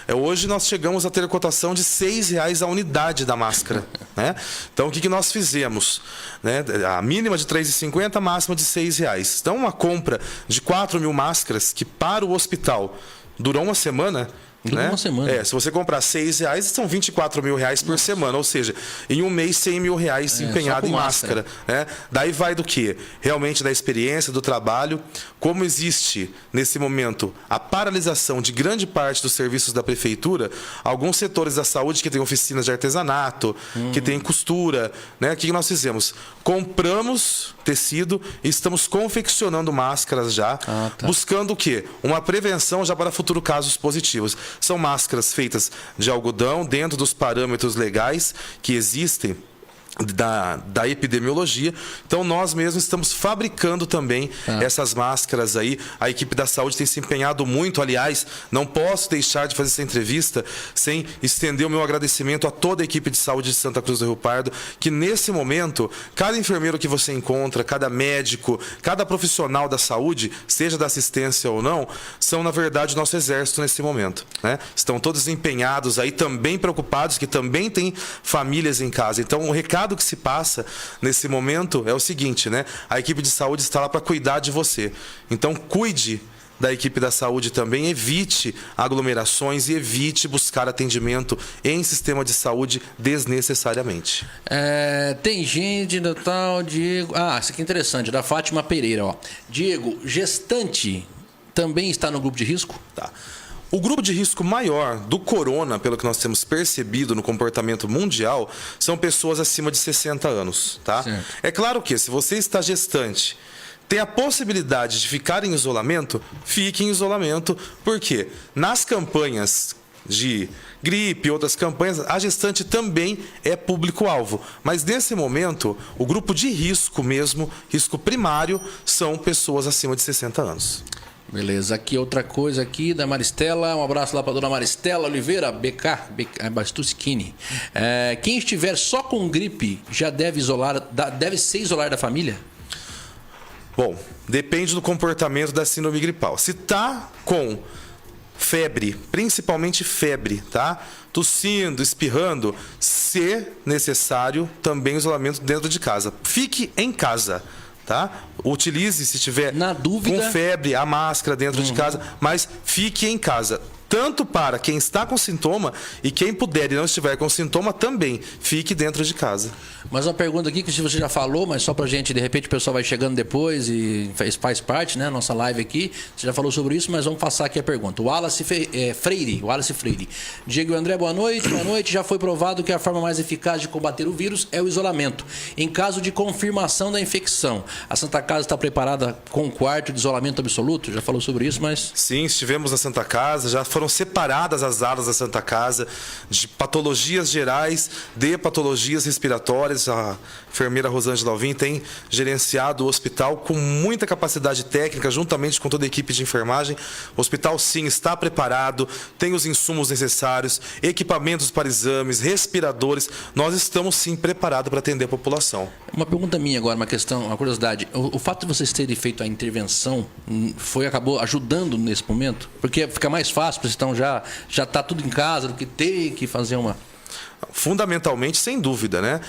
Hoje nós chegamos a ter cotação de R$ 6,00 a unidade da máscara. Né? Então, o que nós fizemos? Né? A mínima de R$ 3,50, a máxima de R$ 6,00. Então, uma compra de 4.000 máscaras, que para o hospital durou uma semana... Né? Uma semana. Se você comprar R$ 6,00, são R$ 24.000 por semana, ou seja, em um mês R$ 100.000 empenhado em máscara. Né? Daí vai do quê? Realmente da experiência, do trabalho. Como existe, nesse momento, a paralisação de grande parte dos serviços da prefeitura, alguns setores da saúde que têm oficinas de artesanato, que têm costura, né? O que nós fizemos? Compramos tecido e estamos confeccionando máscaras já, buscando o quê? Uma prevenção já para futuros casos positivos. São máscaras feitas de algodão, dentro dos parâmetros legais que existem da epidemiologia. Então nós mesmos estamos fabricando também essas máscaras aí. A equipe da saúde tem se empenhado muito. Aliás, não posso deixar de fazer essa entrevista sem estender o meu agradecimento a toda a equipe de saúde de Santa Cruz do Rio Pardo, que nesse momento, cada enfermeiro que você encontra, cada médico, cada profissional da saúde, seja da assistência ou não, são na verdade o nosso exército nesse momento, né? Estão todos empenhados aí, também preocupados, que também têm famílias em casa. Então o recado que se passa nesse momento é o seguinte, né? A equipe de saúde está lá para cuidar de você. Então cuide da equipe da saúde também, evite aglomerações e evite buscar atendimento em sistema de saúde desnecessariamente. Tem gente da tal, Diego... isso aqui é interessante, da Fátima Pereira, ó. Diego, gestante também está no grupo de risco? Tá. O grupo de risco maior do corona, pelo que nós temos percebido no comportamento mundial, são pessoas acima de 60 anos, tá? Certo. É claro que se você está gestante, tem a possibilidade de ficar em isolamento, fique em isolamento, porque nas campanhas de gripe e outras campanhas, a gestante também é público-alvo. Mas nesse momento, o grupo de risco mesmo, risco primário, são pessoas acima de 60 anos. Beleza, aqui outra coisa aqui da Maristela, um abraço lá para a dona Maristela Oliveira, BK Bastuschini. Quem estiver só com gripe já deve se isolar da família? Bom, depende do comportamento da síndrome gripal. Se está com febre, principalmente febre, tá? Tossindo, espirrando, se necessário, também isolamento dentro de casa. Fique em casa. Tá? Utilize, se estiver na dúvida, com febre, a máscara dentro de casa, mas fique em casa. Tanto para quem está com sintoma e quem puder e não estiver com sintoma também, fique dentro de casa. Mas uma pergunta aqui que você já falou, mas só pra gente, de repente o pessoal vai chegando depois e faz parte, né? Nossa live aqui, você já falou sobre isso, mas vamos passar aqui a pergunta. O Wallace Freire. Diego e André, boa noite. Boa noite. Já foi provado que a forma mais eficaz de combater o vírus é o isolamento. Em caso de confirmação da infecção, a Santa Casa está preparada com um quarto de isolamento absoluto? Já falou sobre isso, mas... Sim, estivemos na Santa Casa, já foram separadas as áreas da Santa Casa de patologias gerais, de patologias respiratórias. A enfermeira Rosângela Alvim tem gerenciado o hospital com muita capacidade técnica, juntamente com toda a equipe de enfermagem. O hospital, sim, está preparado, tem os insumos necessários, equipamentos para exames, respiradores. Nós estamos, sim, preparados para atender a população. Uma pergunta minha agora, uma curiosidade. O fato de vocês terem feito a intervenção acabou ajudando nesse momento? Porque fica mais fácil, então já está tudo em casa do que ter que fazer uma... Fundamentalmente, sem dúvida, né?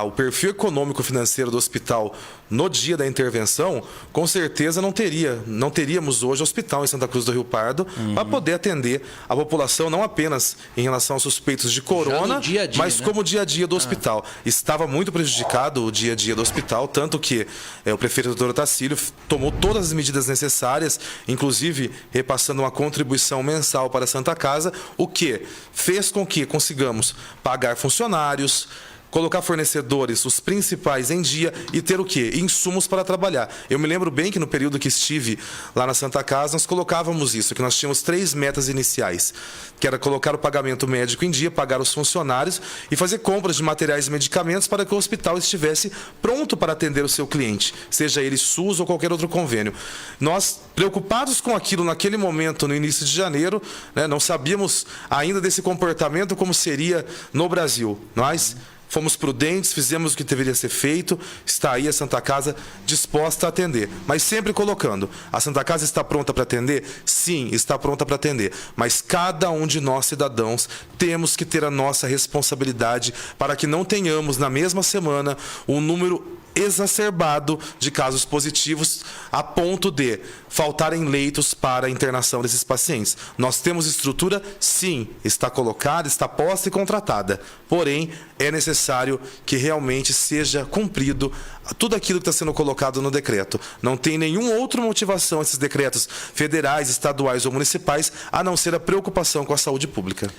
O perfil econômico-financeiro do hospital no dia da intervenção, com certeza não teríamos hoje hospital em Santa Cruz do Rio Pardo para poder atender a população, não apenas em relação aos suspeitos de corona, dia a dia, mas né? como o dia a dia do hospital. Estava muito prejudicado o dia a dia do hospital, tanto que o prefeito Dr. Otacílio tomou todas as medidas necessárias, inclusive repassando uma contribuição mensal para a Santa Casa, o que fez com que consigamos pagar funcionários, colocar fornecedores, os principais, em dia e ter o quê? Insumos para trabalhar. Eu me lembro bem que no período que estive lá na Santa Casa, nós colocávamos isso, que nós tínhamos 3 metas iniciais, que era colocar o pagamento médico em dia, pagar os funcionários e fazer compras de materiais e medicamentos para que o hospital estivesse pronto para atender o seu cliente, seja ele SUS ou qualquer outro convênio. Nós, preocupados com aquilo naquele momento, no início de janeiro, né, não sabíamos ainda desse comportamento como seria no Brasil. Nós fomos prudentes, fizemos o que deveria ser feito, está aí a Santa Casa disposta a atender. Mas sempre colocando, a Santa Casa está pronta para atender? Sim, está pronta para atender. Mas cada um de nós, cidadãos, temos que ter a nossa responsabilidade para que não tenhamos, na mesma semana, um número exacerbado de casos positivos a ponto de faltarem leitos para a internação desses pacientes. Nós temos estrutura, sim, está colocada, está posta e contratada. Porém, é necessário que realmente seja cumprido tudo aquilo que está sendo colocado no decreto. Não tem nenhuma outra motivação esses decretos federais, estaduais ou municipais, a não ser a preocupação com a saúde pública.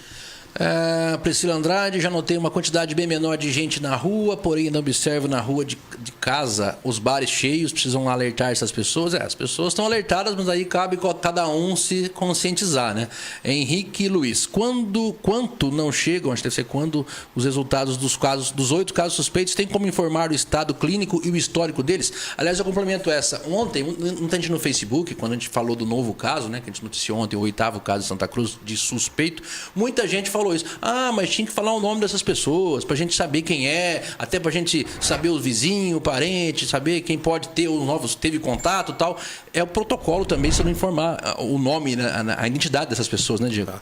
Priscila Andrade, já notei uma quantidade bem menor de gente na rua, porém ainda observo na rua de casa os bares cheios, precisam alertar essas pessoas. As pessoas estão alertadas, mas aí cabe cada um se conscientizar, né? Henrique Luiz, quanto não chegam, acho que deve ser quando os resultados dos 8 casos suspeitos, tem como informar o estado clínico e o histórico deles? Aliás, eu complemento essa. Ontem, muita gente no Facebook, quando a gente falou do novo caso, né, que a gente noticiou ontem, o 8º caso de Santa Cruz de suspeito, muita gente falou isso. Mas tinha que falar o nome dessas pessoas, pra gente saber quem é, até pra gente saber o vizinho, o parente, saber quem pode ter os novos, teve contato e tal. É o protocolo também, se não informar o nome, a identidade dessas pessoas, né, Diego?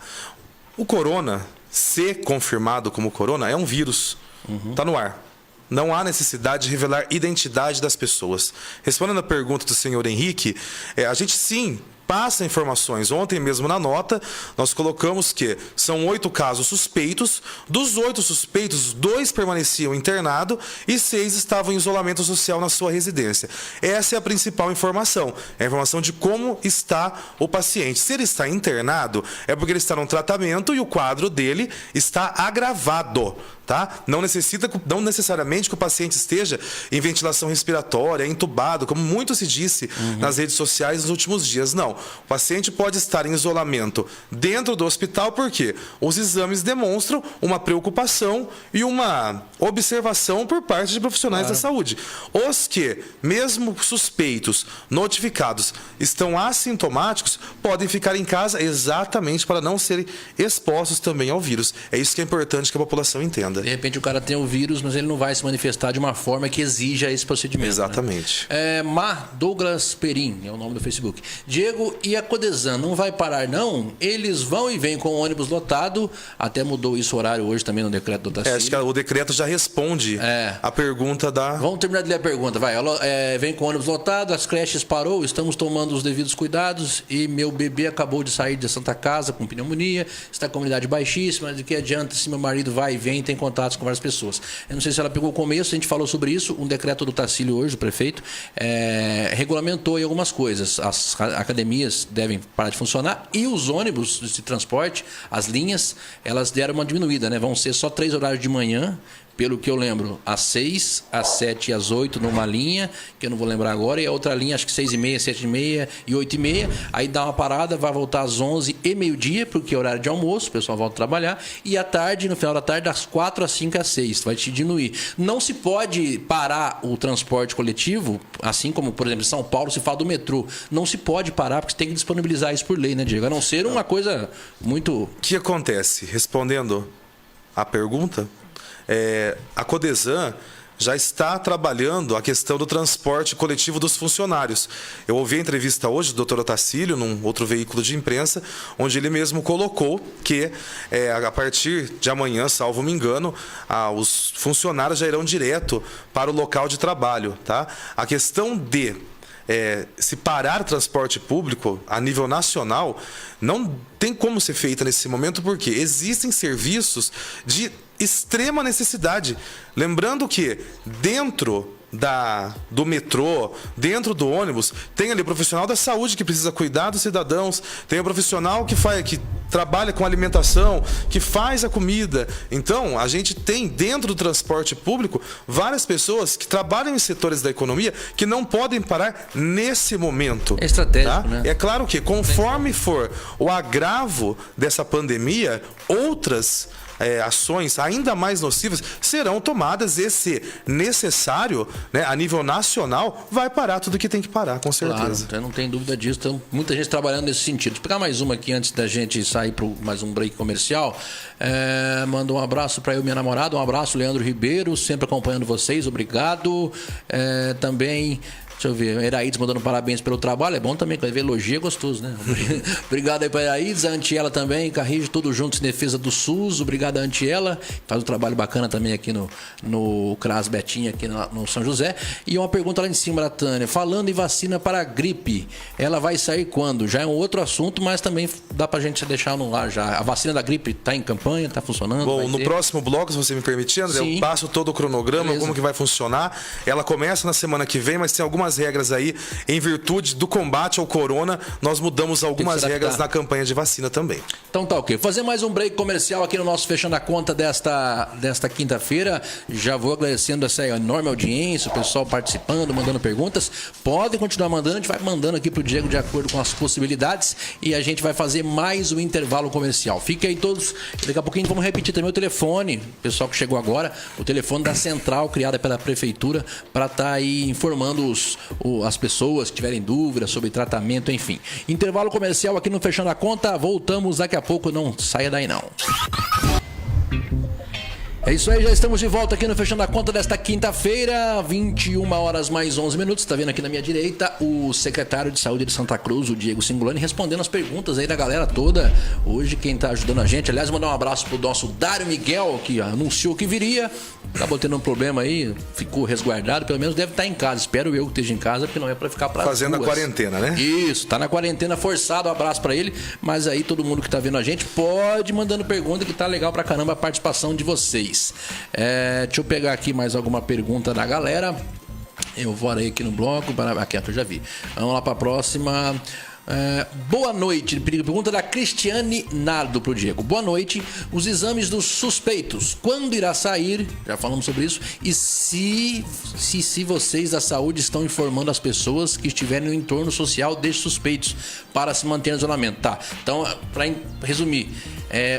O corona, ser confirmado como corona, é um vírus. Tá no ar. Não há necessidade de revelar identidade das pessoas. Respondendo à pergunta do senhor Henrique, a gente sim passa informações. Ontem mesmo na nota, nós colocamos que são 8 casos suspeitos. Dos 8 suspeitos, 2 permaneciam internados e 6 estavam em isolamento social na sua residência. Essa é a principal informação. É a informação de como está o paciente. Se ele está internado, é porque ele está num tratamento e o quadro dele está agravado. Tá? Não necessariamente que o paciente esteja em ventilação respiratória, entubado, como muito se disse nas redes sociais nos últimos dias. Não. O paciente pode estar em isolamento dentro do hospital porque os exames demonstram uma preocupação e uma observação por parte de profissionais da saúde. Os que, mesmo suspeitos, notificados, estão assintomáticos, podem ficar em casa exatamente para não serem expostos também ao vírus. É isso que é importante que a população entenda. De repente o cara tem o vírus, mas ele não vai se manifestar de uma forma que exija esse procedimento. Exatamente. Né? Douglas Perim, é o nome do Facebook. Diego, e a Codesan não vai parar, não? Eles vão e vêm com o ônibus lotado. Até mudou isso o horário hoje também no decreto do Otacílio. Acho que o decreto já responde a pergunta da... Vamos terminar de ler a pergunta. Vai. Vem com o ônibus lotado, as creches parou, estamos tomando os devidos cuidados e meu bebê acabou de sair da Santa Casa com pneumonia, está com imunidade baixíssima, de que adianta se meu marido vai e vem, tem contatos com várias pessoas. Eu não sei se ela pegou o começo, a gente falou sobre isso, um decreto do Otacílio hoje, do prefeito, regulamentou aí algumas coisas. As academias devem parar de funcionar e os ônibus de transporte, as linhas, elas deram uma diminuída, né? Vão ser só 3 horários de manhã, pelo que eu lembro, às 6, às 7 e às 8 numa linha, que eu não vou lembrar agora, e a outra linha acho que 6h30, 7h30 e 8h30, aí dá uma parada, vai voltar às 11 e meio-dia, porque é horário de almoço, o pessoal volta a trabalhar, e à tarde, no final da tarde, das 4 às 5 às 6, vai te diminuir. Não se pode parar o transporte coletivo, assim como, por exemplo, em São Paulo se fala do metrô, não se pode parar, porque você tem que disponibilizar isso por lei, né, Diego? A não ser uma coisa muito... O que acontece? Respondendo à pergunta... a Codesan já está trabalhando a questão do transporte coletivo dos funcionários. Eu ouvi a entrevista hoje do Dr. Otacílio, num outro veículo de imprensa, onde ele mesmo colocou que a partir de amanhã, salvo me engano, os funcionários já irão direto para o local de trabalho. Tá? A questão de se parar o transporte público a nível nacional não tem como ser feita nesse momento, porque existem serviços de extrema necessidade. Lembrando que dentro do metrô, dentro do ônibus, tem ali o profissional da saúde que precisa cuidar dos cidadãos, tem o profissional que trabalha com alimentação, que faz a comida. Então, a gente tem dentro do transporte público várias pessoas que trabalham em setores da economia que não podem parar nesse momento. É estratégico, né? É claro que, conforme for o agravo dessa pandemia, outras ações ainda mais nocivas serão tomadas, e se necessário, né, a nível nacional, vai parar tudo que tem que parar, com certeza. Claro, não tem dúvida disso. Então, muita gente trabalhando nesse sentido. Deixa eu pegar mais uma aqui antes da gente sair para mais um break comercial. Manda um abraço para eu e minha namorada. Um abraço, Leandro Ribeiro, sempre acompanhando vocês. Obrigado. Também... Deixa eu ver, Heraides mandando parabéns pelo trabalho. É bom também, quando ver elogio é gostoso, né? Obrigado aí para Heraides, a Antiela também, Carrijo, todos juntos em defesa do SUS. Obrigado a Antiela, faz um trabalho bacana também aqui no CRAS Betinha, aqui no São José. E uma pergunta lá em cima da Tânia, falando em vacina para a gripe, ela vai sair quando? Já é um outro assunto, mas também dá pra gente deixar no ar já. A vacina da gripe está em campanha, está funcionando? Bom, no próximo bloco, se você me permitir, André, eu passo todo o cronograma, beleza, como que vai funcionar. Ela começa na semana que vem, mas tem algumas regras aí, em virtude do combate ao corona, nós mudamos algumas regras na campanha de vacina também. Então tá ok. Fazer mais um break comercial aqui no nosso Fechando a Conta desta quinta-feira. Já vou agradecendo essa enorme audiência, o pessoal participando, mandando perguntas. Podem continuar mandando, a gente vai mandando aqui pro Diego de acordo com as possibilidades, e a gente vai fazer mais um intervalo comercial. Fiquem aí todos, daqui a pouquinho vamos repetir também o telefone, pessoal que chegou agora, o telefone da central criada pela prefeitura para estar aí informando as pessoas que tiverem dúvidas sobre tratamento, enfim. Intervalo comercial aqui no Fechando a Conta. Voltamos daqui a pouco. Não saia daí, não. É isso aí, já estamos de volta aqui no Fechando a Conta desta quinta-feira, 21 horas mais 11 minutos. Está vendo aqui na minha direita o secretário de Saúde de Santa Cruz, o Diego Cingolani, respondendo as perguntas aí da galera toda. Hoje quem está ajudando a gente, aliás, mandar um abraço pro nosso Dário Miguel, que anunciou que viria. Acabou tendo um problema aí, ficou resguardado, pelo menos deve estar em casa. Espero eu que esteja em casa, porque não é para ficar para fazendo ruas. A quarentena, né? Isso, tá na quarentena forçado, um abraço para ele. Mas aí todo mundo que tá vendo a gente pode ir mandando pergunta, que tá legal pra caramba a participação de vocês. Deixa eu pegar aqui mais alguma pergunta da galera. Eu vou aí aqui no bloco. Aqui, eu já vi. Vamos lá para a próxima. Boa noite. Pergunta da Cristiane Nardo pro Diego. Boa noite. Os exames dos suspeitos, quando irá sair? Já falamos sobre isso. E se vocês da saúde estão informando as pessoas que estiverem no entorno social desses suspeitos para se manter no isolamento? Tá. Então, para resumir,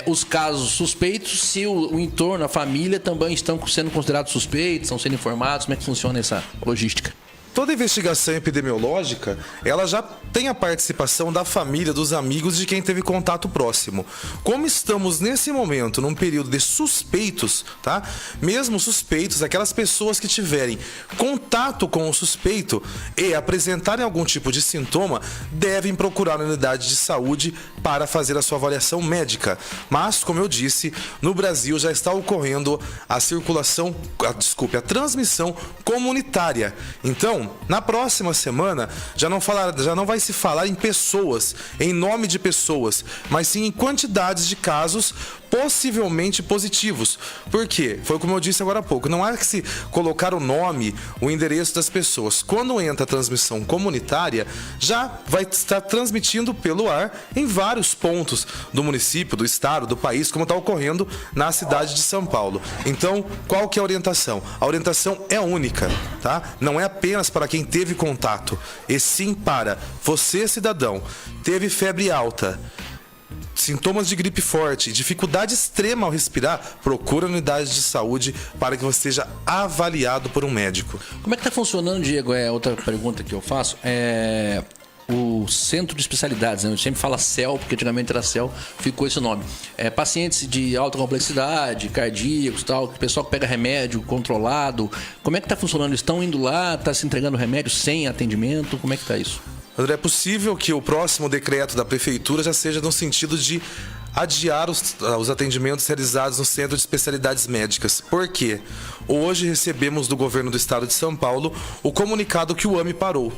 os casos suspeitos, se o entorno, a família também estão sendo considerados suspeitos, estão sendo informados, como é que funciona essa logística? Toda investigação epidemiológica, ela já tem a participação da família, dos amigos, de quem teve contato próximo. Como estamos nesse momento, num período de suspeitos, tá? Mesmo suspeitos, aquelas pessoas que tiverem contato com o suspeito e apresentarem algum tipo de sintoma, devem procurar a unidade de saúde para fazer a sua avaliação médica. Mas, como eu disse, no Brasil já está ocorrendo a transmissão comunitária. Então, na próxima semana, já não vai se falar em pessoas, em nome de pessoas, mas sim em quantidades de casos possivelmente positivos. Por quê? Foi como eu disse agora há pouco, não há que se colocar o nome, o endereço das pessoas. Quando entra a transmissão comunitária, já vai estar transmitindo pelo ar em vários pontos do município, do estado, do país, como está ocorrendo na cidade de São Paulo. Então, qual que é a orientação? A orientação é única, tá? Não é apenas para quem teve contato, e sim para você, cidadão, teve febre alta, sintomas de gripe forte, dificuldade extrema ao respirar, procura a unidade de saúde para que você seja avaliado por um médico. Como é que está funcionando, Diego? Outra pergunta que eu faço. o Centro de Especialidades, né? Eu sempre falo CEL, porque antigamente era CEL, ficou esse nome. Pacientes de alta complexidade, cardíacos, tal, o pessoal que pega remédio controlado, como é que está funcionando? Eles estão indo lá, está se entregando remédio sem atendimento? Como é que está isso? André, é possível que o próximo decreto da Prefeitura já seja no sentido de adiar os atendimentos realizados no Centro de Especialidades Médicas. Por quê? Hoje recebemos do governo do estado de São Paulo o comunicado que o AMI parou.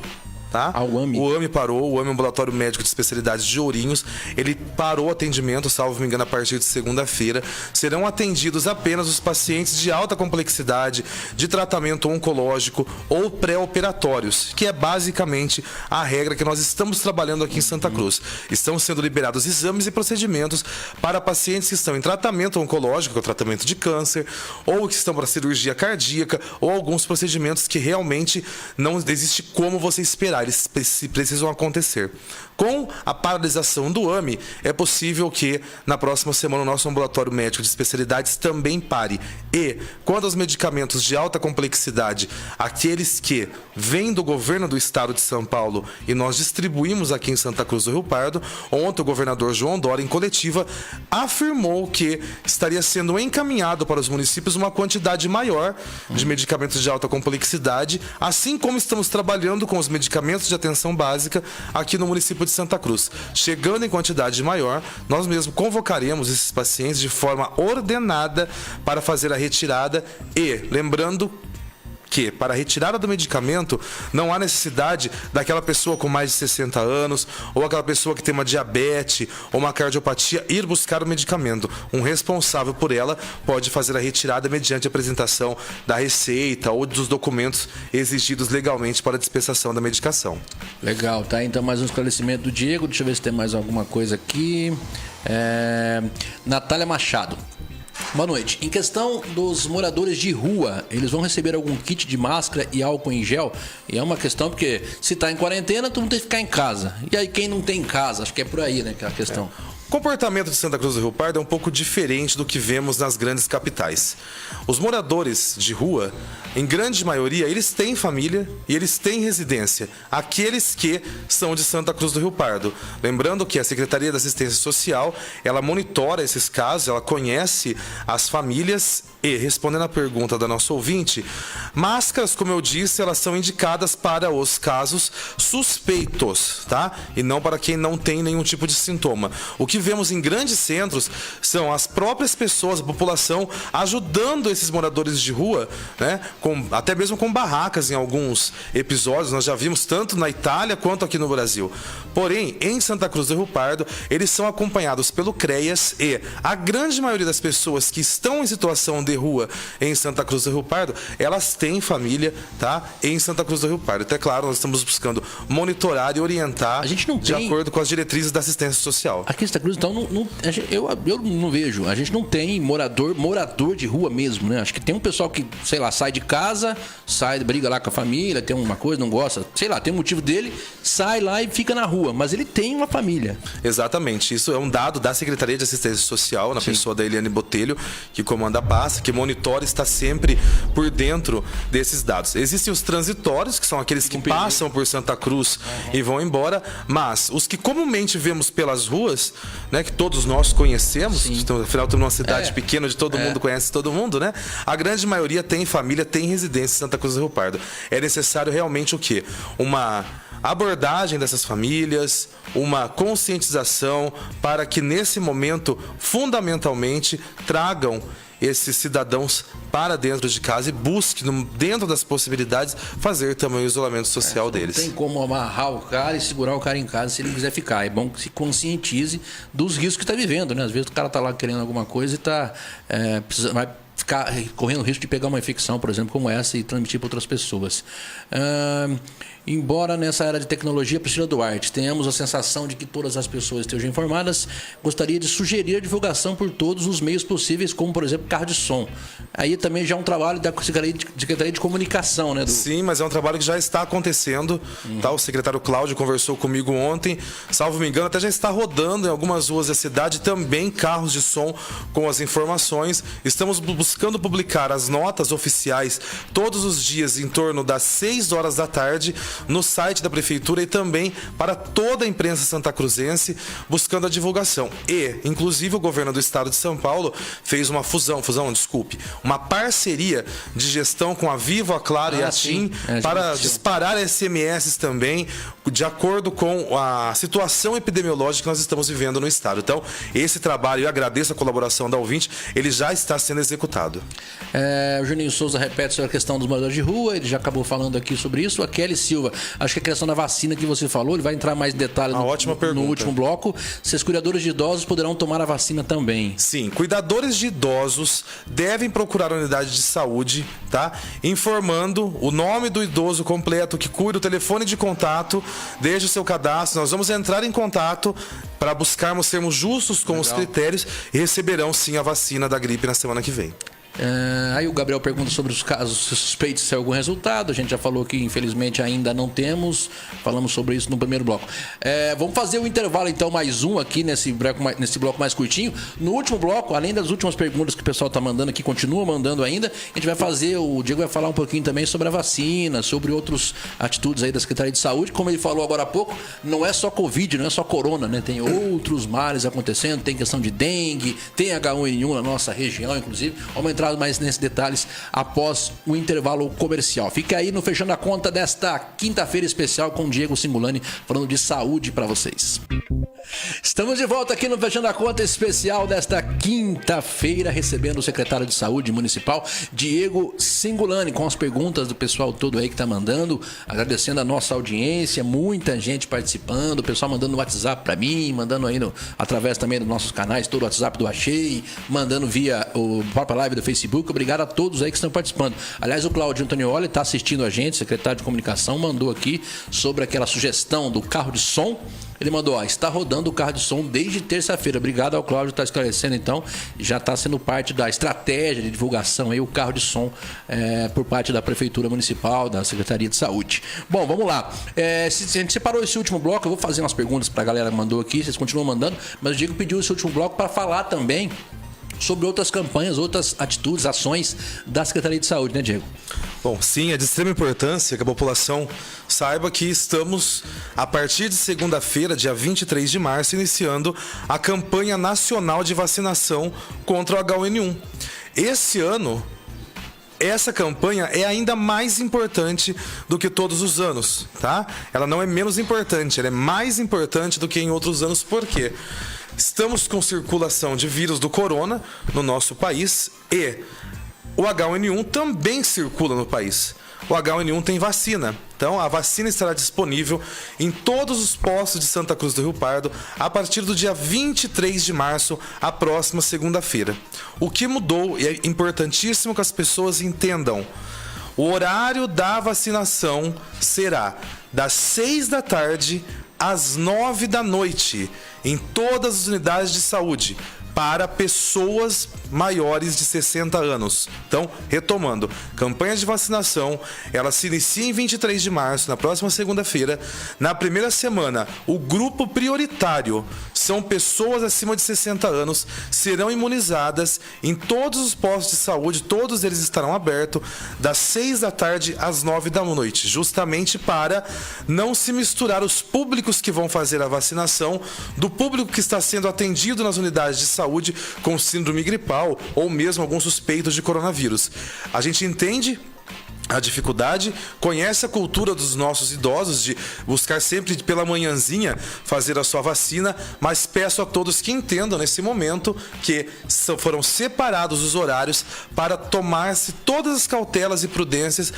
Tá? O AMI parou, o AMI Ambulatório Médico de Especialidades de Ourinhos, ele parou o atendimento, salvo me engano, a partir de segunda-feira. Serão atendidos apenas os pacientes de alta complexidade, de tratamento oncológico ou pré-operatórios, que é basicamente a regra que nós estamos trabalhando aqui em Santa Cruz. Estão sendo liberados exames e procedimentos para pacientes que estão em tratamento oncológico, que é o tratamento de câncer, ou que estão para cirurgia cardíaca, ou alguns procedimentos que realmente não existe como você esperar. Eles precisam acontecer. Com a paralisação do AMI, é possível que na próxima semana o nosso ambulatório médico de especialidades também pare. E, quando aos medicamentos de alta complexidade, aqueles que vêm do governo do estado de São Paulo e nós distribuímos aqui em Santa Cruz do Rio Pardo, ontem o governador João Dória, em coletiva, afirmou que estaria sendo encaminhado para os municípios uma quantidade maior de medicamentos de alta complexidade, assim como estamos trabalhando com os medicamentos de atenção básica aqui no município de Santa Cruz. Chegando em quantidade maior, nós mesmos convocaremos esses pacientes de forma ordenada para fazer a retirada e, lembrando que para a retirada do medicamento não há necessidade daquela pessoa com mais de 60 anos ou aquela pessoa que tem uma diabetes ou uma cardiopatia ir buscar o medicamento. Um responsável por ela pode fazer a retirada mediante a apresentação da receita ou dos documentos exigidos legalmente para a dispensação da medicação. Legal, tá? Então mais um esclarecimento do Diego. Deixa eu ver se tem mais alguma coisa aqui. Natália Machado. Boa noite. Em questão dos moradores de rua, eles vão receber algum kit de máscara e álcool em gel? E é uma questão porque se está em quarentena, todo mundo tem que ficar em casa. E aí quem não tem em casa? Acho que é por aí, né, que é a questão. O comportamento de Santa Cruz do Rio Pardo é um pouco diferente do que vemos nas grandes capitais. Os moradores de rua, em grande maioria, eles têm família e eles têm residência. Aqueles que são de Santa Cruz do Rio Pardo. Lembrando que a Secretaria da Assistência Social, ela monitora esses casos, ela conhece as famílias e, respondendo à pergunta da nossa ouvinte, máscaras, como eu disse, elas são indicadas para os casos suspeitos, tá? E não para quem não tem nenhum tipo de sintoma. O que vemos em grandes centros são as próprias pessoas, a população, ajudando esses moradores de rua, né? Até mesmo com barracas em alguns episódios, nós já vimos tanto na Itália quanto aqui no Brasil. Porém, em Santa Cruz do Rio Pardo, eles são acompanhados pelo CREAS e a grande maioria das pessoas que estão em situação de rua em Santa Cruz do Rio Pardo, elas têm família, tá? Em Santa Cruz do Rio Pardo. Até claro, nós estamos buscando monitorar e orientar de acordo com as diretrizes da assistência social. Aqui em Santa Cruz, então, eu não vejo. A gente não tem morador de rua mesmo, né? Acho que tem um pessoal que, sei lá, sai de casa, briga lá com a família, tem uma coisa, não gosta, sei lá, tem um motivo dele, sai lá e fica na rua. Mas ele tem uma família. Exatamente. Isso é um dado da Secretaria de Assistência Social, na pessoa da Eliane Botelho, que comanda a pasta, que monitora e está sempre por dentro desses dados. Existem os transitórios, que são aqueles que passam por Santa Cruz e vão embora, mas os que comumente vemos pelas ruas, né, que todos nós conhecemos, então, afinal estamos numa cidade pequena onde todo mundo conhece todo mundo, né? A grande maioria tem família, tem residência em Santa Cruz do Rio Pardo. É necessário realmente o quê? Uma abordagem dessas famílias, uma conscientização para que nesse momento, fundamentalmente, tragam esses cidadãos para dentro de casa e busque, dentro das possibilidades, fazer também o isolamento social deles. Não tem como amarrar o cara e segurar o cara em casa se ele quiser ficar. É bom que se conscientize dos riscos que está vivendo, né? Às vezes o cara está lá querendo alguma coisa e vai ficar correndo o risco de pegar uma infecção, por exemplo, como essa, e transmitir para outras pessoas. Embora nessa era de tecnologia, Priscila Duarte, tenhamos a sensação de que todas as pessoas estejam informadas, gostaria de sugerir a divulgação por todos os meios possíveis, como, por exemplo, carro de som. Aí também já é um trabalho da Secretaria de Comunicação, né? Sim, mas é um trabalho que já está acontecendo. Tá? O secretário Cláudio conversou comigo ontem, salvo me engano, até já está rodando em algumas ruas da cidade também carros de som com as informações. Estamos buscando buscando publicar as notas oficiais todos os dias em torno das 6 horas da tarde no site da Prefeitura e também para toda a imprensa santacruzense, buscando a divulgação. E, inclusive, o governo do estado de São Paulo fez uma uma parceria de gestão com a Vivo, a Claro e a TIM para disparar SMS também, de acordo com a situação epidemiológica que nós estamos vivendo no estado. Então, esse trabalho, eu agradeço a colaboração da ouvinte, ele já está sendo executado. O Juninho Souza repete sobre a questão dos moradores de rua, ele já acabou falando aqui sobre isso. A Kelly Silva, acho que a questão da vacina que você falou, ele vai entrar mais em detalhe no último bloco. Se os cuidadores de idosos poderão tomar a vacina também. Sim, cuidadores de idosos devem procurar a unidade de saúde, tá? Informando o nome do idoso completo que cuida, o telefone de contato, deixe o seu cadastro. Nós vamos entrar em contato para buscarmos sermos justos com os critérios e receberão sim a vacina da gripe na semana que vem. Aí o Gabriel pergunta sobre os casos suspeitos se é algum resultado. A gente já falou que infelizmente ainda não temos. Falamos sobre isso no primeiro bloco. Vamos fazer o intervalo então, mais um aqui nesse bloco mais curtinho. No último bloco, além das últimas perguntas que o pessoal está mandando aqui, continua mandando ainda, a gente vai fazer, o Diego vai falar um pouquinho também sobre a vacina, sobre outras atitudes aí da Secretaria de Saúde. Como ele falou agora há pouco, não é só Covid, não é só Corona, né? Tem outros males acontecendo, tem questão de dengue, tem H1N1 na nossa região, inclusive. Vamos entrar mais nesses detalhes após o intervalo comercial. Fica aí no Fechando a Conta desta quinta-feira especial com o Diego Singolani, falando de saúde para vocês. Estamos de volta aqui no Fechando a Conta especial desta quinta-feira, recebendo o secretário de Saúde Municipal, Diego Singolani, com as perguntas do pessoal todo aí que tá mandando, agradecendo a nossa audiência, muita gente participando, o pessoal mandando no WhatsApp para mim, mandando aí através também dos nossos canais, todo o WhatsApp do Achei, mandando via o própria live do Facebook. Obrigado a todos aí que estão participando. Aliás, o Cláudio Antonioli está assistindo a gente, secretário de Comunicação, mandou aqui sobre aquela sugestão do carro de som. Ele mandou, está rodando o carro de som desde terça-feira. Obrigado ao Cláudio, está esclarecendo então. Já está sendo parte da estratégia de divulgação aí, o carro de som por parte da Prefeitura Municipal, da Secretaria de Saúde. Bom, vamos lá. A gente separou esse último bloco, eu vou fazer umas perguntas para a galera que mandou aqui, vocês continuam mandando, mas o Diego pediu esse último bloco para falar também sobre outras campanhas, outras atitudes, ações da Secretaria de Saúde, né, Diego? Bom, sim, é de extrema importância que a população saiba que estamos, a partir de segunda-feira, dia 23 de março, iniciando a campanha nacional de vacinação contra o H1N1. Esse ano, essa campanha é ainda mais importante do que todos os anos, tá? Ela não é menos importante, ela é mais importante do que em outros anos. Por quê? Estamos com circulação de vírus do corona no nosso país e o H1N1 também circula no país. O H1N1 tem vacina. Então, a vacina estará disponível em todos os postos de Santa Cruz do Rio Pardo a partir do dia 23 de março, a próxima segunda-feira. O que mudou, e é importantíssimo que as pessoas entendam, o horário da vacinação será das 6 da tarde às 9 da noite, em todas as unidades de saúde, para pessoas maiores de 60 anos. Então, retomando, campanha de vacinação, ela se inicia em 23 de março, na próxima segunda-feira. Na primeira semana, o grupo prioritário são pessoas acima de 60 anos, serão imunizadas em todos os postos de saúde, todos eles estarão abertos, das 6 da tarde às 9 da noite, justamente para não se misturar os públicos que vão fazer a vacinação do público que está sendo atendido nas unidades de saúde com síndrome gripal ou mesmo alguns suspeitos de coronavírus. A gente entende a dificuldade, conhece a cultura dos nossos idosos de buscar sempre pela manhãzinha fazer a sua vacina, mas peço a todos que entendam nesse momento que foram separados os horários para tomar-se todas as cautelas e prudências,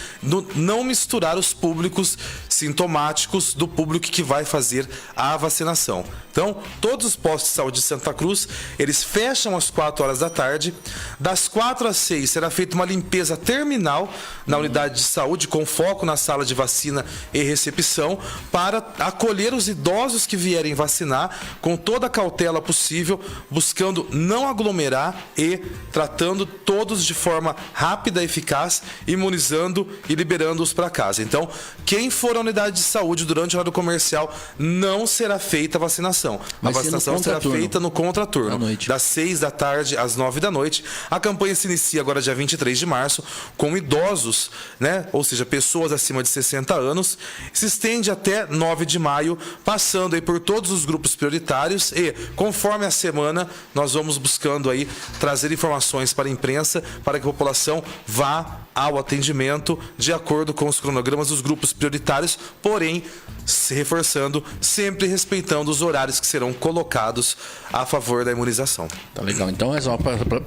não misturar os públicos sintomáticos do público que vai fazer a vacinação. Então, todos os postos de saúde de Santa Cruz, eles fecham às 4 horas da tarde. Das 4 às 6 será feita uma limpeza terminal na unidade unidade de saúde com foco na sala de vacina e recepção para acolher os idosos que vierem vacinar com toda a cautela possível, buscando não aglomerar e tratando todos de forma rápida e eficaz, imunizando e liberando-os para casa. Então, quem for à unidade de saúde durante o horário comercial, não será feita a vacinação. A vacinação será feita no contraturno, das 6 da tarde às 9 da noite. A campanha se inicia agora dia 23 de março, com idosos, né? Ou seja, pessoas acima de 60 anos, se estende até 9 de maio, passando aí por todos os grupos prioritários e, conforme a semana, nós vamos buscando aí trazer informações para a imprensa, para que a população vá ao atendimento de acordo com os cronogramas dos grupos prioritários, porém, se reforçando, sempre respeitando os horários que serão colocados a favor da imunização. Tá legal. Então,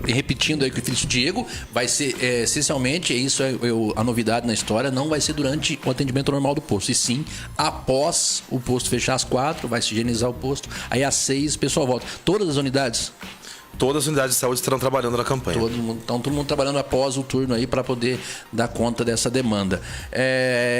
repetindo aí o que disse o Diego, vai ser essencialmente, isso é a novidade na história, não vai ser durante o atendimento normal do posto, e sim após o posto fechar às 4, vai se higienizar o posto, aí às 6 o pessoal volta. Todas as unidades? Todas as unidades de saúde estarão trabalhando na campanha. Todo mundo trabalhando após o turno aí para poder dar conta dessa demanda.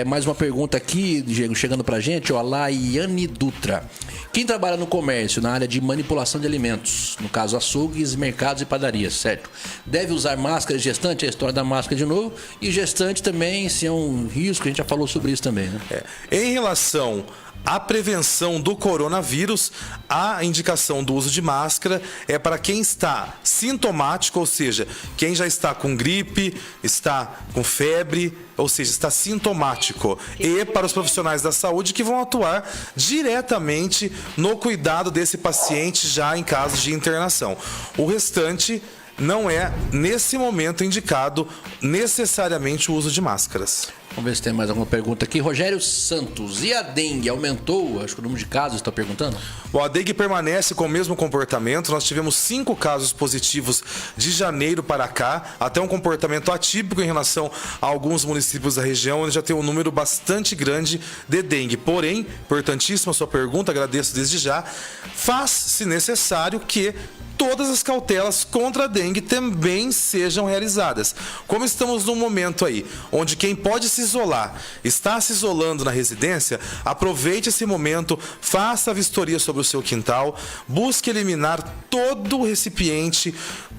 Mais uma pergunta aqui, Diego, chegando pra gente, a Laiane Dutra. Quem trabalha no comércio, na área de manipulação de alimentos, no caso açougues, mercados e padarias, certo? Deve usar máscara gestante, a história da máscara de novo, e gestante também, se é um risco, a gente já falou sobre isso também, né? Em relação a prevenção do coronavírus, a indicação do uso de máscara é para quem está sintomático, ou seja, quem já está com gripe, está com febre, ou seja, está sintomático, e para os profissionais da saúde que vão atuar diretamente no cuidado desse paciente já em caso de internação. O restante não é, nesse momento, indicado necessariamente o uso de máscaras. Vamos ver se tem mais alguma pergunta aqui. Rogério Santos, e a dengue aumentou? Acho que o número de casos está perguntando. Bom, a dengue permanece com o mesmo comportamento. Nós tivemos 5 casos positivos de janeiro para cá, até um comportamento atípico em relação a alguns municípios da região, onde já tem um número bastante grande de dengue. Porém, importantíssima a sua pergunta, agradeço desde já, faz-se necessário que todas as cautelas contra a dengue também sejam realizadas. Como estamos num momento aí, onde quem pode se isolar está se isolando na residência, aproveite esse momento, faça a vistoria sobre o seu quintal, busque eliminar todo o recipiente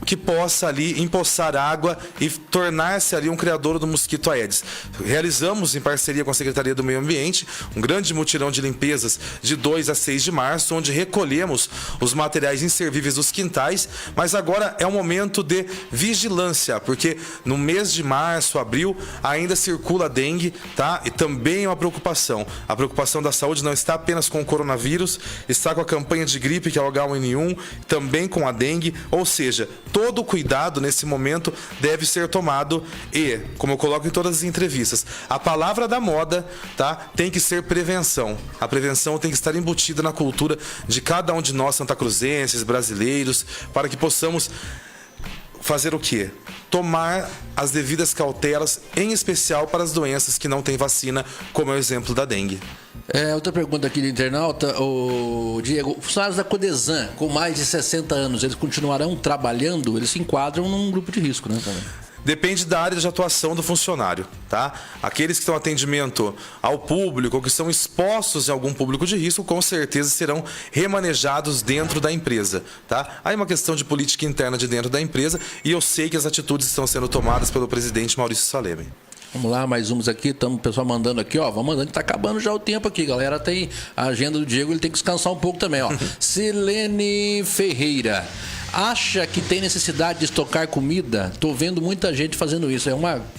que possa ali empoçar água e tornar-se ali um criadouro do mosquito Aedes. Realizamos, em parceria com a Secretaria do Meio Ambiente, um grande mutirão de limpezas de 2 a 6 de março, onde recolhemos os materiais inservíveis dos quintais, mas agora é um momento de vigilância, porque no mês de março, abril, ainda circula a dengue, tá? E também é uma preocupação. A preocupação da saúde não está apenas com o coronavírus, está com a campanha de gripe, que é o H1N1, também com a dengue, ou seja, todo o cuidado nesse momento deve ser tomado e, como eu coloco em todas as entrevistas, a palavra da moda, tá? Tem que ser prevenção. A prevenção tem que estar embutida na cultura de cada um de nós, santacruzenses, brasileiros, para que possamos fazer o quê? Tomar as devidas cautelas, em especial para as doenças que não têm vacina, como é o exemplo da dengue. Outra pergunta aqui do internauta, o Diego, funcionários da Codesan com mais de 60 anos, eles continuarão trabalhando? Eles se enquadram num grupo de risco, né? Depende da área de atuação do funcionário, tá? Aqueles que estão atendimento ao público ou que estão expostos em algum público de risco, com certeza serão remanejados dentro da empresa, tá? Aí é uma questão de política interna de dentro da empresa e eu sei que as atitudes estão sendo tomadas pelo presidente Maurício Saleme. Vamos lá, mais uns aqui, estamos o pessoal mandando aqui, ó, vamos mandando, que tá acabando já o tempo aqui, galera, tem a agenda do Diego, ele tem que descansar um pouco também, ó. Silene Ferreira, acha que tem necessidade de estocar comida? Tô vendo muita gente fazendo isso,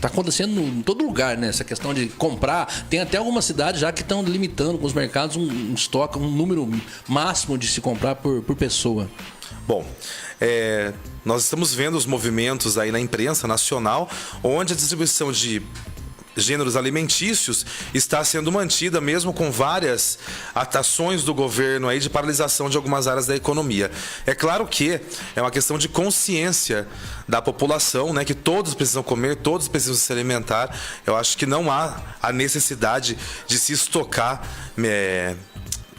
tá acontecendo em todo lugar, né, essa questão de comprar, tem até algumas cidades já que estão limitando com os mercados um estoque, um número máximo de se comprar por pessoa. Bom, nós estamos vendo os movimentos aí na imprensa nacional, onde a distribuição de gêneros alimentícios está sendo mantida mesmo com várias ações do governo aí de paralisação de algumas áreas da economia. É claro que é uma questão de consciência da população, né, que todos precisam comer, todos precisam se alimentar. Eu acho que não há a necessidade de se estocar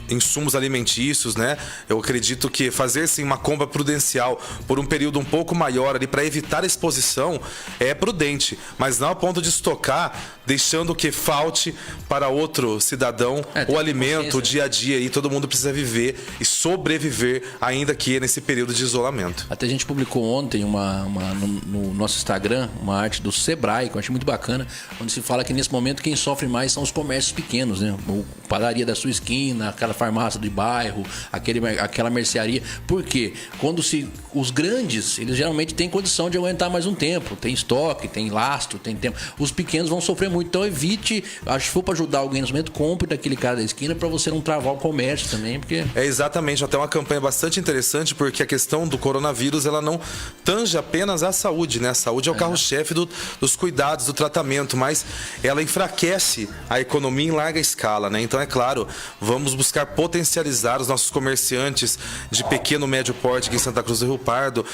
insumos alimentícios, né? Eu acredito que fazer sim uma compra prudencial por um período um pouco maior ali para evitar a exposição é prudente, mas não a ponto de estocar, deixando que falte para outro cidadão o alimento, o dia a dia, e todo mundo precisa viver e sobreviver, ainda que nesse período de isolamento. Até a gente publicou ontem no nosso Instagram uma arte do Sebrae, que eu achei muito bacana, onde se fala que nesse momento quem sofre mais são os comércios pequenos, né? O padaria da sua esquina, aquela farmácia de bairro, aquela mercearia. Por quê? Os grandes, eles geralmente têm condição de aguentar mais um tempo, tem estoque, tem lastro, tem tempo. Os pequenos vão sofrer muito, então evite, acho que for para ajudar alguém nesse momento, compre daquele cara da esquina para você não travar o comércio também, porque... É exatamente, até uma campanha bastante interessante, porque a questão do coronavírus, ela não tange apenas a saúde, né? A saúde é o carro-chefe dos cuidados, do tratamento, mas ela enfraquece a economia em larga escala, né? Então, é claro, vamos buscar potencializar os nossos comerciantes de pequeno, médio porte aqui em Santa Cruz do Rio Pardo,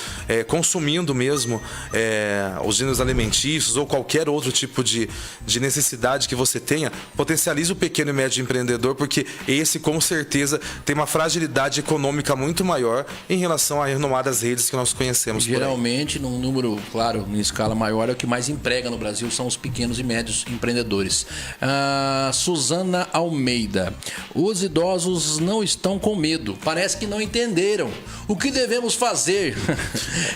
consumindo mesmo os gêneros alimentícios ou qualquer outro tipo de necessidade que você tenha. Potencialize o pequeno e médio empreendedor, porque esse, com certeza, tem uma fragilidade econômica muito maior em relação a renomadas redes que nós conhecemos. Geralmente, num número, claro, em escala maior, é o que mais emprega no Brasil, são os pequenos e médios empreendedores. Suzana Almeida: os idosos não estão com medo, parece que não entenderam. O que devemos fazer?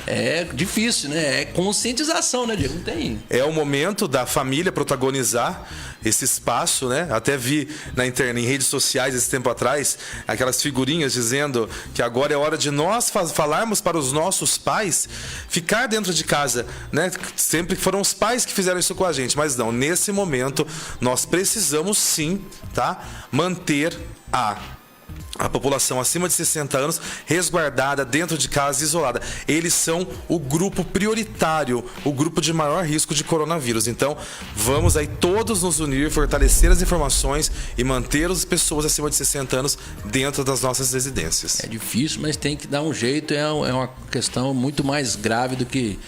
É difícil, né? É conscientização, né, Diego? Não tem. É o momento da família protagonizar esse espaço, né? Até vi na internet, em redes sociais, esse tempo atrás, aquelas figurinhas dizendo que agora é hora de nós falarmos para os nossos pais ficar dentro de casa, né? Sempre foram os pais que fizeram isso com a gente, mas não, nesse momento nós precisamos sim, tá? Manter a população acima de 60 anos resguardada dentro de casa, isolada. Eles são o grupo prioritário, o grupo de maior risco de coronavírus. Então, vamos aí todos nos unir, fortalecer as informações e manter as pessoas acima de 60 anos dentro das nossas residências. É difícil, mas tem que dar um jeito. É uma questão muito mais grave do que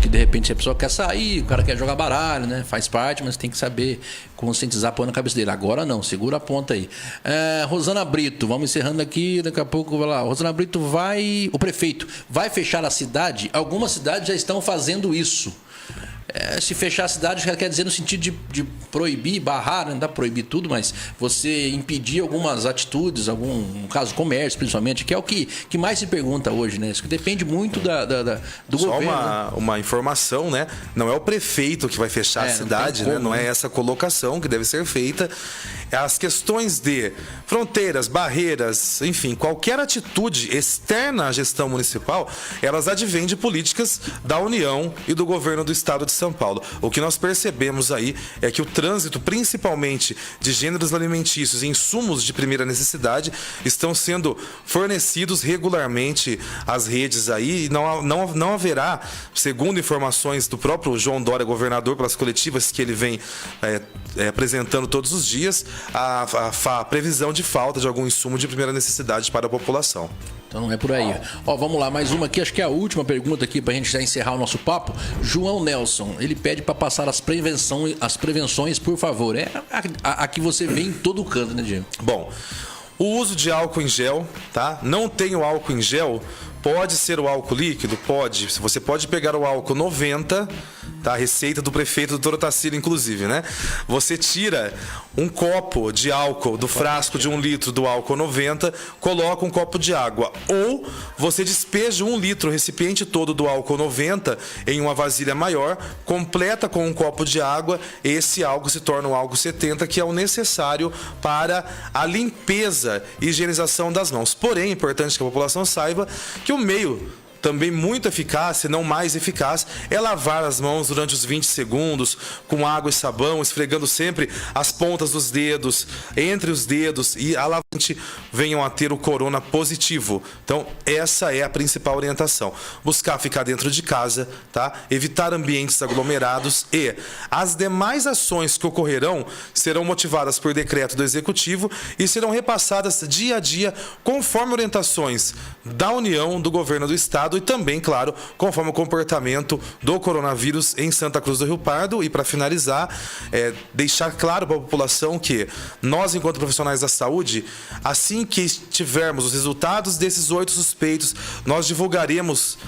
de repente a pessoa quer sair, o cara quer jogar baralho, né? Faz parte, mas tem que saber conscientizar, pôr na cabeça dele. Agora não, segura a ponta aí. Rosana Brito, vamos encerrando aqui, daqui a pouco vai lá. Rosana Brito, o prefeito vai fechar a cidade? Algumas cidades já estão fazendo isso. Se fechar a cidade já quer dizer no sentido de proibir, barrar, não dá pra proibir tudo, mas você impedir algumas atitudes, no caso comércio principalmente, que é o que mais se pergunta hoje, né? Isso que depende muito do Só governo. uma informação, né? Não é o prefeito que vai fechar a cidade, né? Não é essa colocação que deve ser feita. As questões de fronteiras, barreiras, enfim, qualquer atitude externa à gestão municipal, elas advêm de políticas da União e do governo do estado de São Paulo. O que nós percebemos aí é que o trânsito, principalmente de gêneros alimentícios e insumos de primeira necessidade, estão sendo fornecidos regularmente às redes aí, e não haverá, segundo informações do próprio João Dória, governador, pelas coletivas que ele vem apresentando todos os dias, a previsão de falta de algum insumo de primeira necessidade para a população. Então não é por aí. Vamos lá, mais uma aqui, acho que é a última pergunta aqui pra gente já encerrar o nosso papo. João Nelson, ele pede para passar as prevenções, por favor. É a que você vê em todo canto, né, Diego? Bom, o uso de álcool em gel, tá? Não tem o álcool em gel, pode ser o álcool líquido? Pode. Você pode pegar o álcool 90, tá? A receita do prefeito, doutor Otacílio, inclusive, né? Você tira um copo de álcool do frasco de 1 litro do álcool 90, coloca um copo de água. Ou você despeja 1 litro, o recipiente todo do álcool 90 em uma vasilha maior, completa com um copo de água, esse álcool se torna o álcool 70, que é o necessário para a limpeza e higienização das mãos. Porém, é importante que a população saiba que o meio também muito eficaz, se não mais eficaz, é lavar as mãos durante os 20 segundos com água e sabão, esfregando sempre as pontas dos dedos, entre os dedos, e a lavante venham a ter o corona positivo. Então, essa é a principal orientação. Buscar ficar dentro de casa, tá? Evitar ambientes aglomerados, e as demais ações que ocorrerão serão motivadas por decreto do Executivo e serão repassadas dia a dia conforme orientações da União, do Governo do Estado, e também, claro, conforme o comportamento do coronavírus em Santa Cruz do Rio Pardo. E para finalizar, deixar claro para a população que nós, enquanto profissionais da saúde, assim que tivermos os resultados desses 8 suspeitos, nós divulgaremos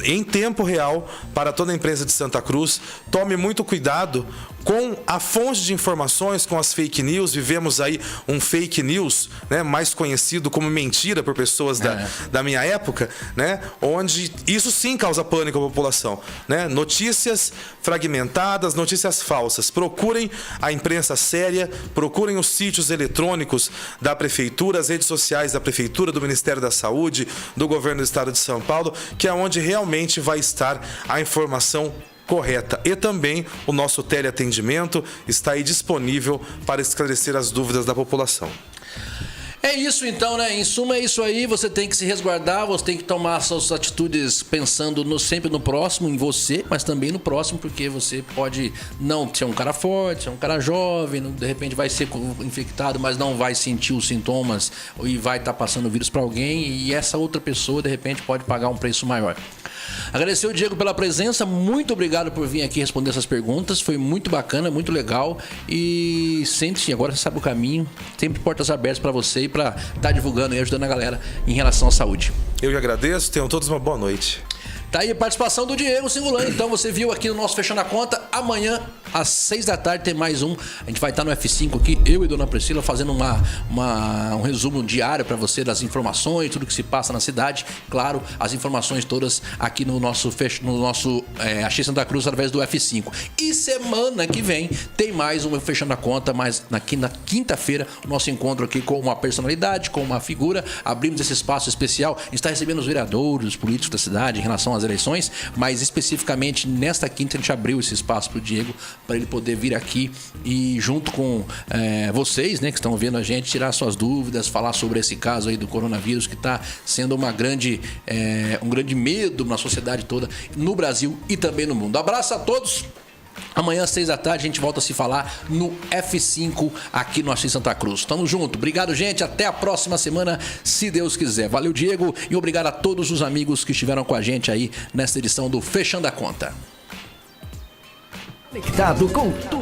em tempo real para toda a imprensa de Santa Cruz. Tome muito cuidado com a fonte de informações, com as fake news. Vivemos aí um fake news, né, mais conhecido como mentira por pessoas da minha época, né, onde isso sim causa pânico à população, né? Notícias fragmentadas, notícias falsas. Procurem a imprensa séria, procurem os sítios eletrônicos da Prefeitura, as redes sociais da Prefeitura, do Ministério da Saúde, do Governo do Estado de São Paulo, que é onde realmente vai estar a informação correta. E também o nosso teleatendimento está aí disponível para esclarecer as dúvidas da população. É isso então, né? Em suma é isso aí, você tem que se resguardar, você tem que tomar suas atitudes pensando sempre no próximo, em você, mas também no próximo, porque você pode não ser um cara forte, ser um cara jovem, de repente vai ser infectado, mas não vai sentir os sintomas e vai estar passando o vírus para alguém, e essa outra pessoa de repente pode pagar um preço maior. Agradecer o Diego pela presença, muito obrigado por vir aqui responder essas perguntas, foi muito bacana, muito legal, e sempre, agora você sabe o caminho, sempre portas abertas para você e para estar divulgando e ajudando a galera em relação à saúde. Eu que agradeço, tenham todos uma boa noite. Tá aí a participação do Diego Singolani. Então você viu aqui no nosso Fechando a Conta. Amanhã, às 6 da tarde, tem mais um. A gente vai estar no F5 aqui, eu e Dona Priscila, fazendo um resumo diário para você das informações, tudo que se passa na cidade. Claro, as informações todas aqui no nosso Axis Santa Cruz através do F5. E semana que vem tem mais um Fechando a Conta, mas na quinta-feira, o nosso encontro aqui com uma personalidade, com uma figura. Abrimos esse espaço especial. A gente está recebendo os vereadores, os políticos da cidade em relação às eleições, mas especificamente nesta quinta a gente abriu esse espaço para o Diego, para ele poder vir aqui e junto com vocês, né, que estão vendo a gente, tirar suas dúvidas, falar sobre esse caso aí do coronavírus, que está sendo um grande medo na sociedade toda, no Brasil e também no mundo. Abraço a todos. Amanhã às 6 da tarde a gente volta a se falar no F5 aqui no Axis Santa Cruz. Tamo junto. Obrigado, gente. Até a próxima semana, se Deus quiser. Valeu, Diego. E obrigado a todos os amigos que estiveram com a gente aí nesta edição do Fechando a Conta. Conectado com tudo.